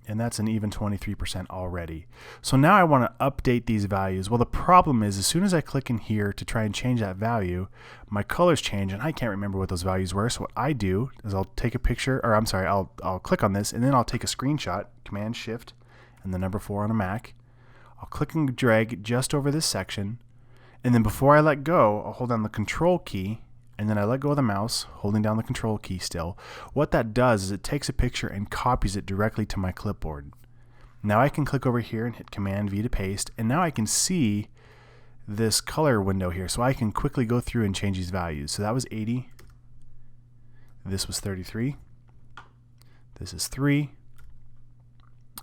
and that's an even 23% already. So now I want to update these values. Well, the problem is as soon as I click in here to try and change that value, my colors change and I can't remember what those values were. So what I do is I'll take a picture, or I'm sorry, I'll click on this and then I'll take a screenshot, Command Shift and the number 4 on a Mac. I'll click and drag just over this section, and then before I let go, I'll hold down the Control key, and then I let go of the mouse, holding down the Control key still. What that does is it takes a picture and copies it directly to my clipboard. Now I can click over here and hit Command V to paste, and now I can see this color window here, so I can quickly go through and change these values. So that was 80, this was 33, this is 3,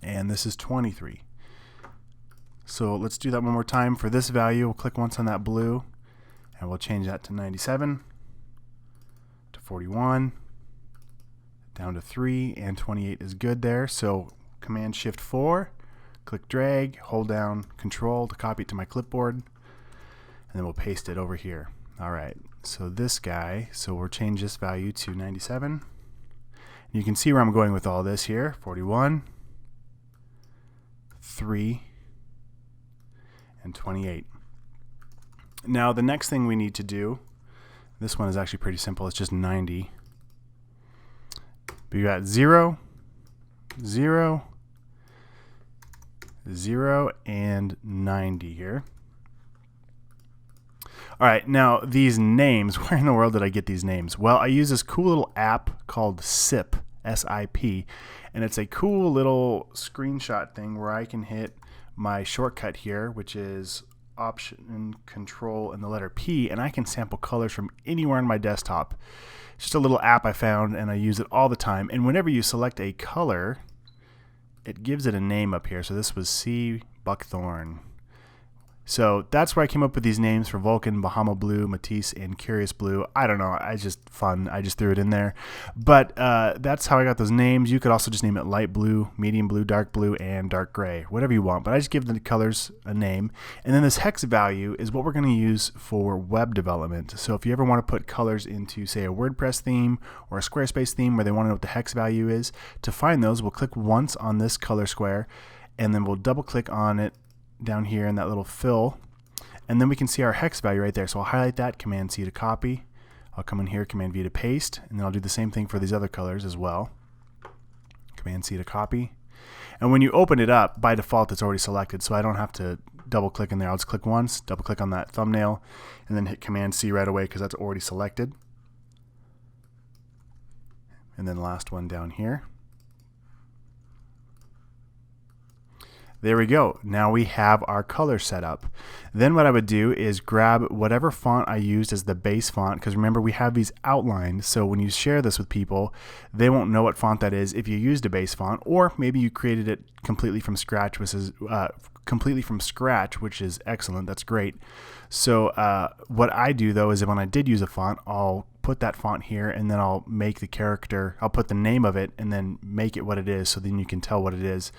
and this is 23. So let's do that one more time. For this value, we'll click once on that blue, and we'll change that to 97, to 41, down to 3, and 28 is good there. So Command Shift 4, click drag, hold down Control to copy it to my clipboard, and then we'll paste it over here. All right, so this guy, so we'll change this value to 97. You can see where I'm going with all this here. 41, 3, and 28. Now the next thing we need to do, this one is actually pretty simple, it's just 90. We got 0, 0, 0, and 90 here. Alright, now these names, where in the world did I get these names? Well, I use this cool little app called SIP, S-I-P, and it's a cool little screenshot thing where I can hit my shortcut here, which is Option, Control, and the letter P, and I can sample colors from anywhere on my desktop. It's just a little app I found, and I use it all the time. And whenever you select a color, it gives it a name up here. So this was C. Buckthorn. So that's where I came up with these names for Vulcan, Bahama Blue, Matisse, and Curious Blue. I don't know, I just threw it in there. But that's how I got those names. You could also just name it light blue, medium blue, dark blue, and dark gray, whatever you want. But I just give the colors a name. And then this hex value is what we're going to use for web development. So if you ever want to put colors into, say, a WordPress theme or a Squarespace theme where they want to know what the hex value is, to find those, we'll click once on this color square, and then we'll double click on it down here in that little fill, and then we can see our hex value right there. So I'll highlight that, Command C to copy, I'll come in here, Command V to paste, and then I'll do the same thing for these other colors as well. Command C to copy, and when you open it up, by default it's already selected, so I don't have to double click in there. I'll just click once, double click on that thumbnail, and then hit Command C right away because that's already selected. And then the last one down here. There we go. Now we have our color set up. Then what I would do is grab whatever font I used as the base font, because remember we have these outlined, so when you share this with people, they won't know what font that is if you used a base font, or maybe you created it completely from scratch, which is excellent. That's great. So what I do though is when I did use a font, I'll put that font here, and then I'll make the character, I'll put the name of it, and then make it what it is, so then you can tell what it is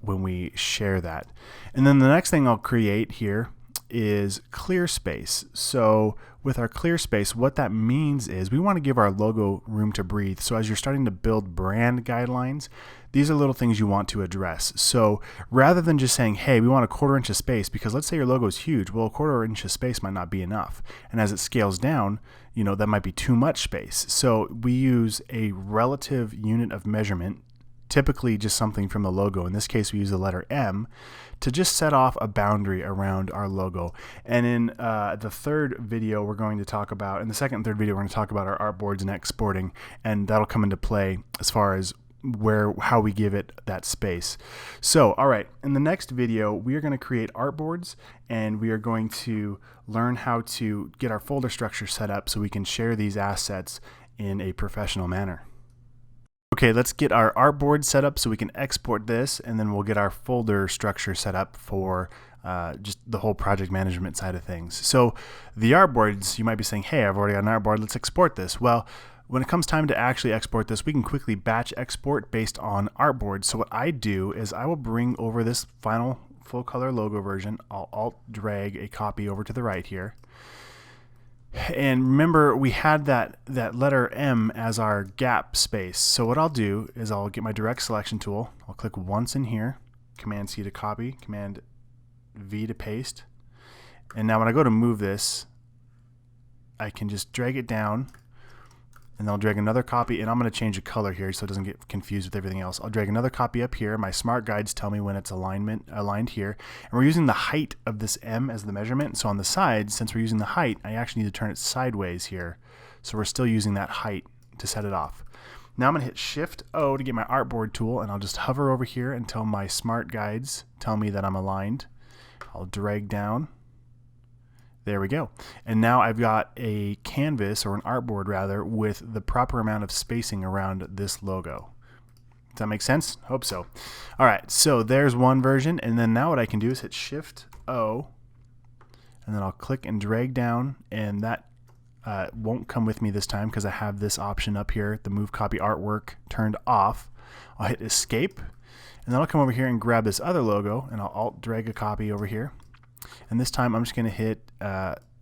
when we share that. And then the next thing I'll create here is clear space. So with our clear space, what that means is we want to give our logo room to breathe. So as you're starting to build brand guidelines, these are little things you want to address. So rather than just saying, hey, we want a 1/4 inch of space, because let's say your logo is huge, well, a 1/4 inch of space might not be enough. And as it scales down, you know, that might be too much space. So we use a relative unit of measurement, typically just something from the logo. In this case, we use the letter M to just set off a boundary around our logo. And in the third video, we're going to talk about, in the second and third video, we're going to talk about our artboards and exporting, and that'll come into play as far as how we give it that space. So, all right, in the next video, we are going to create artboards, and we are going to learn how to get our folder structure set up so we can share these assets in a professional manner. Okay, let's get our artboard set up so we can export this, and then we'll get our folder structure set up for just the whole project management side of things. So the artboards, you might be saying, hey, I've already got an artboard, let's export this. Well, when it comes time to actually export this, we can quickly batch export based on artboards. So what I do is I will bring over this final full color logo version. I'll alt drag a copy over to the right here. And remember, we had that letter M as our gap space. So what I'll do is I'll get my direct selection tool. I'll click once in here, Command C to copy, Command V to paste. And now when I go to move this, I can just drag it down, and then I'll drag another copy, and I'm going to change the color here so it doesn't get confused with everything else. I'll drag another copy up here. My smart guides tell me when it's aligned here. And we're using the height of this M as the measurement. So on the sides, since we're using the height, I actually need to turn it sideways here. So we're still using that height to set it off. Now I'm going to hit Shift O to get my artboard tool, and I'll just hover over here until my smart guides tell me that I'm aligned. I'll drag down. There we go. And now I've got a canvas, or an artboard rather, with the proper amount of spacing around this logo. Does that make sense? Hope so. All right, so there's one version, and then now what I can do is hit Shift O, and then I'll click and drag down, and that won't come with me this time because I have this option up here, the Move Copy Artwork, turned off. I'll hit Escape, and then I'll come over here and grab this other logo, and I'll Alt drag a copy over here. And this time I'm just going to hit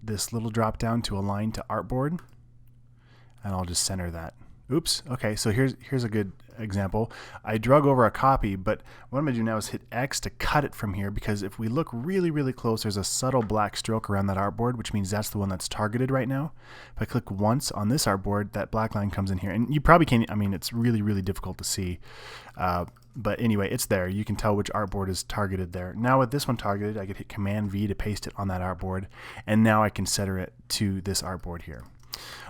this little drop down to align to artboard, and I'll just center that. Oops. Okay, so here's a good example. I drug over a copy, but what I'm going to do now is hit X to cut it from here, because if we look really, really close, there's a subtle black stroke around that artboard, which means that's the one that's targeted right now. If I click once on this artboard, that black line comes in here, and you probably can't, I mean, it's really, really difficult to see. But anyway, it's there. You can tell which artboard is targeted there. Now with this one targeted, I could hit Command V to paste it on that artboard, and now I can center it to this artboard here.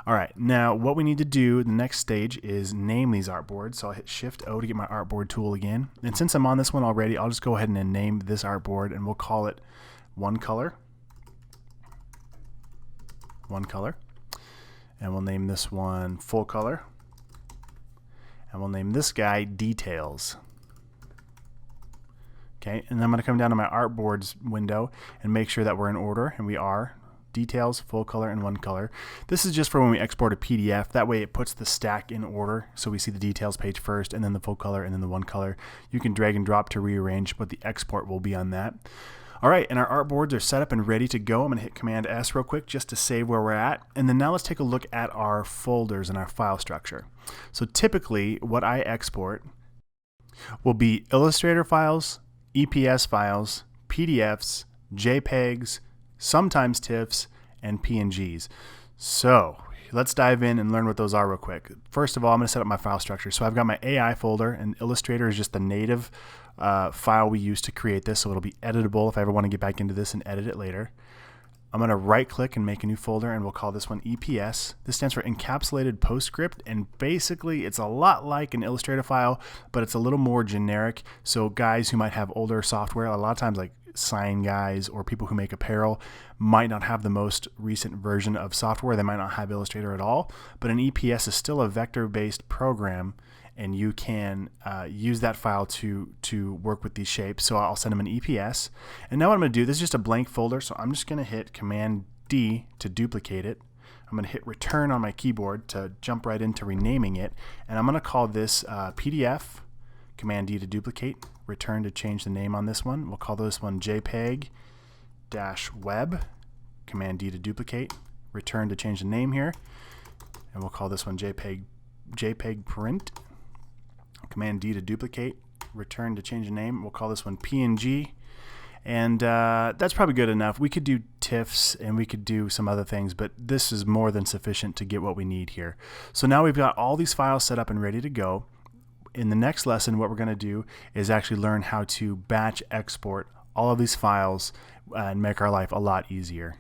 All right, now what we need to do, the next stage, is name these artboards. So I'll hit Shift O to get my artboard tool again. And since I'm on this one already, I'll just go ahead and name this artboard, and we'll call it One Color. One Color. And we'll name this one Full Color. And we'll name this guy Details. Okay, and then I'm going to come down to my artboards window and make sure that we're in order, and we are. Details, Full Color, and One Color. This is just for when we export a PDF. That way it puts the stack in order, so we see the details page first, and then the Full Color, and then the One Color. You can drag and drop to rearrange, but the export will be on that. All right, and our artboards are set up and ready to go. I'm going to hit Command S real quick just to save where we're at. And then now let's take a look at our folders and our file structure. So typically what I export will be Illustrator files, EPS files, PDFs, JPEGs, sometimes TIFFs, and PNGs. So let's dive in and learn what those are real quick. First of all, I'm going to set up my file structure. So I've got my AI folder, and Illustrator is just the native file we use to create this, so it'll be editable if I ever want to get back into this and edit it later. I'm going to right click and make a new folder, and we'll call this one EPS. This stands for Encapsulated PostScript, and basically it's a lot like an Illustrator file, but it's a little more generic. So guys who might have older software, a lot of times like sign guys or people who make apparel, might not have the most recent version of software. They might not have Illustrator at all, but an EPS is still a vector-based program, and you can use that file to work with these shapes. So I'll send them an EPS. And now what I'm going to do, this is just a blank folder, so I'm just going to hit Command D to duplicate it. I'm going to hit Return on my keyboard to jump right into renaming it. And I'm going to call this PDF, Command D to duplicate, Return to change the name on this one. We'll call this one JPEG-web, Command D to duplicate, Return to change the name here. And we'll call this one JPEG print. Command D to duplicate, Return to change the name. We'll call this one PNG, and that's probably good enough. We could do TIFFs and we could do some other things, but this is more than sufficient to get what we need here. So now we've got all these files set up and ready to go. In the next lesson, what we're going to do is actually learn how to batch export all of these files and make our life a lot easier.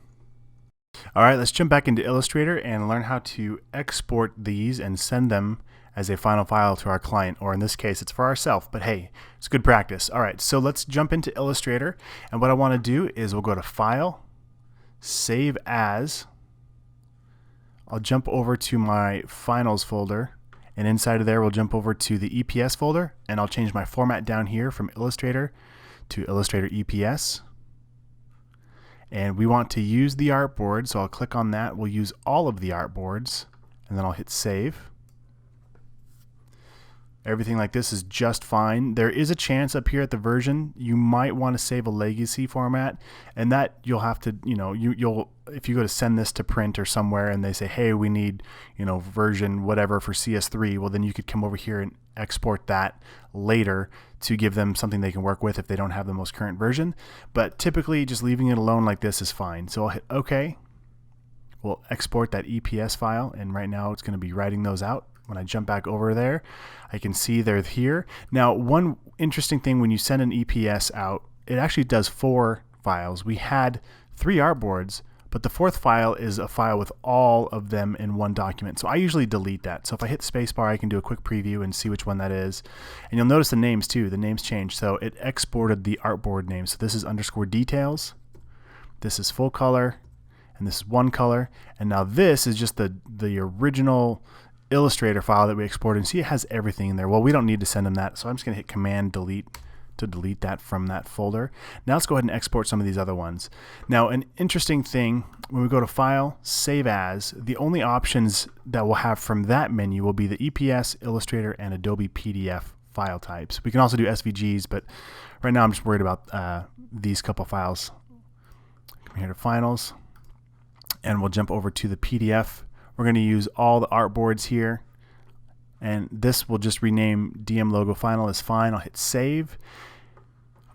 All right, let's jump back into Illustrator and learn how to export these and send them as a final file to our client, or in this case it's for ourselves, but hey, it's good practice. All right, so let's jump into Illustrator, and what I want to do is we'll go to File, Save As. I'll jump over to my Finals folder, and inside of there we'll jump over to the EPS folder, and I'll change my format down here from Illustrator to Illustrator EPS. And we want to use the artboard, so I'll click on that. We'll use all of the artboards, and then I'll hit Save. Everything like this is just fine. There is a chance up here at the version you might want to save a legacy format, and that you'll have to, you'll if you go to send this to print or somewhere and they say, hey, we need, version whatever for CS3, well, then you could come over here and export that later to give them something they can work with if they don't have the most current version. But typically just leaving it alone like this is fine. So I'll hit OK. We'll export that EPS file, and right now it's going to be writing those out. When I jump back over there, I can see they're here. Now, one interesting thing when you send an EPS out, it actually does 4 files. We had 3 artboards, but the 4th file is a file with all of them in one document. So I usually delete that. So if I hit spacebar, I can do a quick preview and see which one that is. And you'll notice the names too. The names changed. So it exported the artboard name. So this is _details. This is full color. And this is one color. And now this is just the original Illustrator file that we exported. And see, it has everything in there. Well, we don't need to send them that, so I'm just going to hit Command Delete to delete that from that folder. Now let's go ahead and export some of these other ones. Now, an interesting thing, when we go to File, Save As, the only options that we'll have from that menu will be the EPS, Illustrator, and Adobe PDF file types. We can also do SVGs, but right now I'm just worried about these couple files. Come here to Finals, and we'll jump over to the PDF. We're going to use all the artboards here, and this will just rename DM Logo Final is fine. I'll hit Save.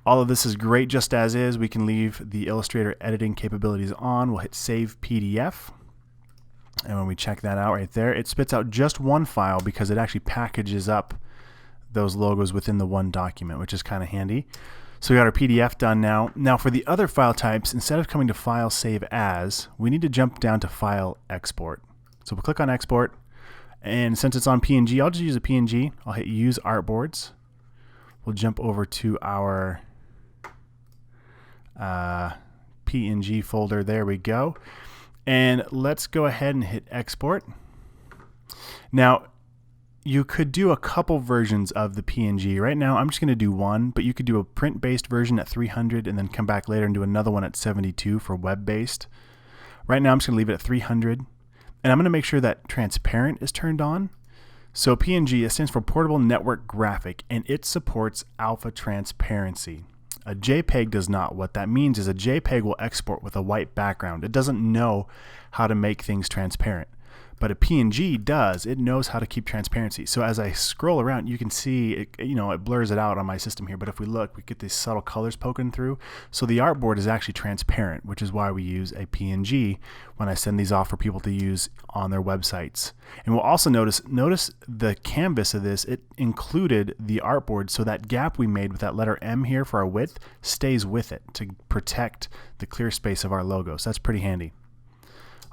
All of this is great just as is. We can leave the Illustrator editing capabilities on. We'll hit Save PDF, and when we check that out right there, it spits out just one file because it actually packages up those logos within the one document, which is kind of handy. So we got our PDF done now. Now for the other file types, instead of coming to File, Save As, we need to jump down to File, Export. So we'll click on Export, and since it's on PNG, I'll just use a PNG. I'll hit Use Artboards. We'll jump over to our PNG folder. There we go. And let's go ahead and hit Export. Now, you could do a couple versions of the PNG. Right now, I'm just going to do one, but you could do a print-based version at 300 and then come back later and do another one at 72 for web-based. Right now, I'm just going to leave it at 300. And I'm going to make sure that transparent is turned on. So PNG, it stands for Portable Network Graphic, and it supports alpha transparency. A JPEG does not. What that means is a JPEG will export with a white background. It doesn't know how to make things transparent. But a PNG does. It knows how to keep transparency. So as I scroll around, you can see it, it blurs it out on my system here. But if we look, we get these subtle colors poking through. So the artboard is actually transparent, which is why we use a PNG when I send these off for people to use on their websites. And we'll also notice the canvas of this. It included the artboard, so that gap we made with that letter M here for our width stays with it to protect the clear space of our logo. So that's pretty handy.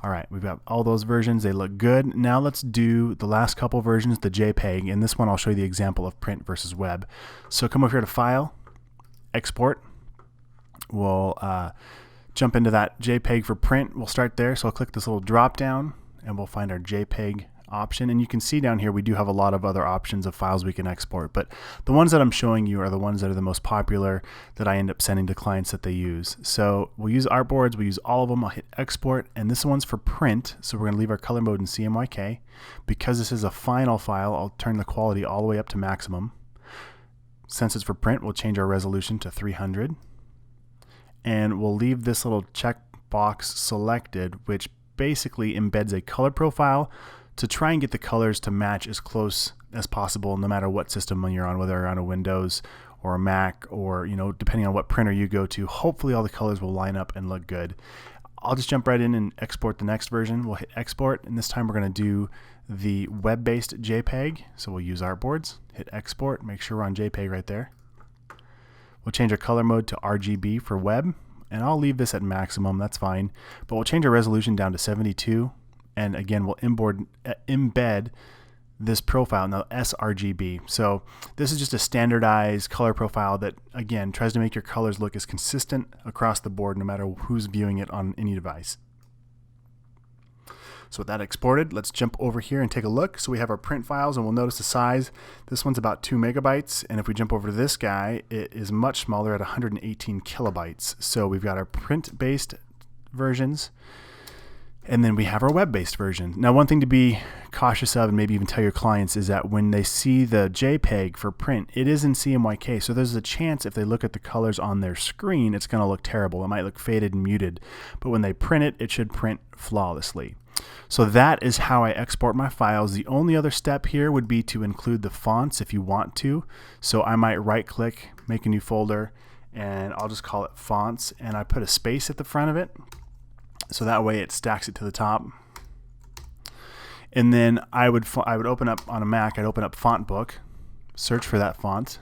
All right, we've got all those versions. They look good. Now let's do the last couple versions, the JPEG. In this one, I'll show you the example of print versus web. So come over here to File, Export. We'll jump into that JPEG for print. We'll start there. So I'll click this little drop down, and we'll find our JPEG option. And you can see down here we do have a lot of other options of files we can export, but the ones that I'm showing you are the ones that are the most popular that I end up sending to clients that they use. So we'll use artboards, we use all of them. I'll hit Export, and this one's for print, so we're going to leave our color mode in CMYK. Because this is a final file, I'll turn the quality all the way up to maximum. Since it's for print, we'll change our resolution to 300, and we'll leave this little checkbox selected, which basically embeds a color profile to try and get the colors to match as close as possible, no matter what system you're on, whether you're on a Windows or a Mac, or depending on what printer you go to. Hopefully all the colors will line up and look good. I'll just jump right in and export the next version. We'll hit Export, and this time we're going to do the web-based JPEG. So we'll use artboards, hit Export, make sure we're on JPEG right there. We'll change our color mode to RGB for web, and I'll leave this at maximum, that's fine. But we'll change our resolution down to 72. And again, we'll embed this profile, now sRGB. So this is just a standardized color profile that, again, tries to make your colors look as consistent across the board, no matter who's viewing it on any device. So with that exported, let's jump over here and take a look. So we have our print files, and we'll notice the size. This one's about 2 megabytes. And if we jump over to this guy, it is much smaller at 118 kilobytes. So we've got our print-based versions. And then we have our web-based version. Now, one thing to be cautious of, and maybe even tell your clients, is that when they see the JPEG for print, it is in CMYK. So there's a chance if they look at the colors on their screen, it's going to look terrible. It might look faded and muted. But when they print it, it should print flawlessly. So that is how I export my files. The only other step here would be to include the fonts if you want to. So I might right-click, make a new folder, and I'll just call it fonts. And I put a space at the front of it. So that way it stacks it to the top. And then I would open up on a Mac, I'd open up Font Book, search for that font.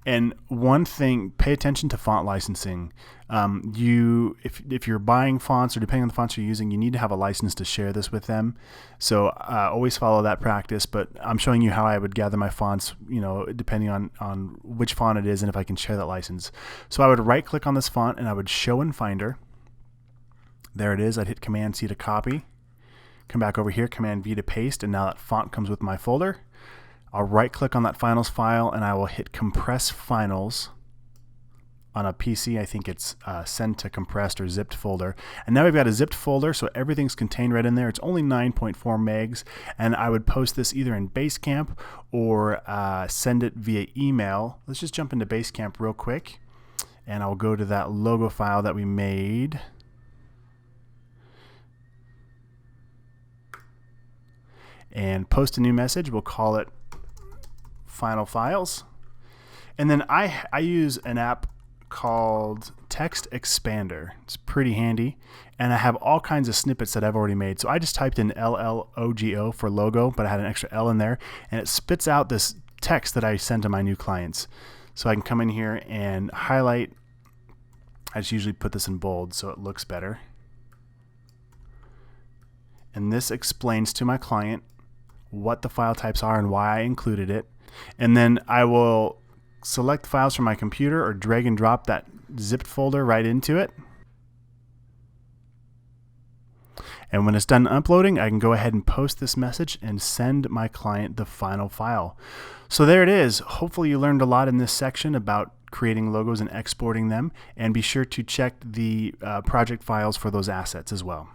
And one thing, pay attention to font licensing. If you're buying fonts, or depending on the fonts you're using, you need to have a license to share this with them. So always follow that practice. But I'm showing you how I would gather my fonts, depending on which font it is and if I can share that license. So I would right-click on this font and I would show in Finder. There it is. I'd hit Command-C to copy. Come back over here, Command-V to paste, and now that font comes with my folder. I'll right-click on that finals file and I will hit Compress Finals. On a PC, I think it's Send to Compressed or Zipped folder. And now we've got a zipped folder, so everything's contained right in there. It's only 9.4 megs, and I would post this either in Basecamp or send it via email. Let's just jump into Basecamp real quick, and I'll go to that logo file that we made. And post a new message. We'll call it Final Files. And then I use an app called Text Expander. It's pretty handy. And I have all kinds of snippets that I've already made. So I just typed in LLOGO for logo, but I had an extra L in there. And it spits out this text that I send to my new clients. So I can come in here and highlight. I just usually put this in bold so it looks better. And this explains to my client what the file types are and why I included it. And then I will select files from my computer or drag and drop that zipped folder right into it. And when it's done uploading, I can go ahead and post this message and send my client the final file. So there it is. Hopefully you learned a lot in this section about creating logos and exporting them. And be sure to check the project files for those assets as well.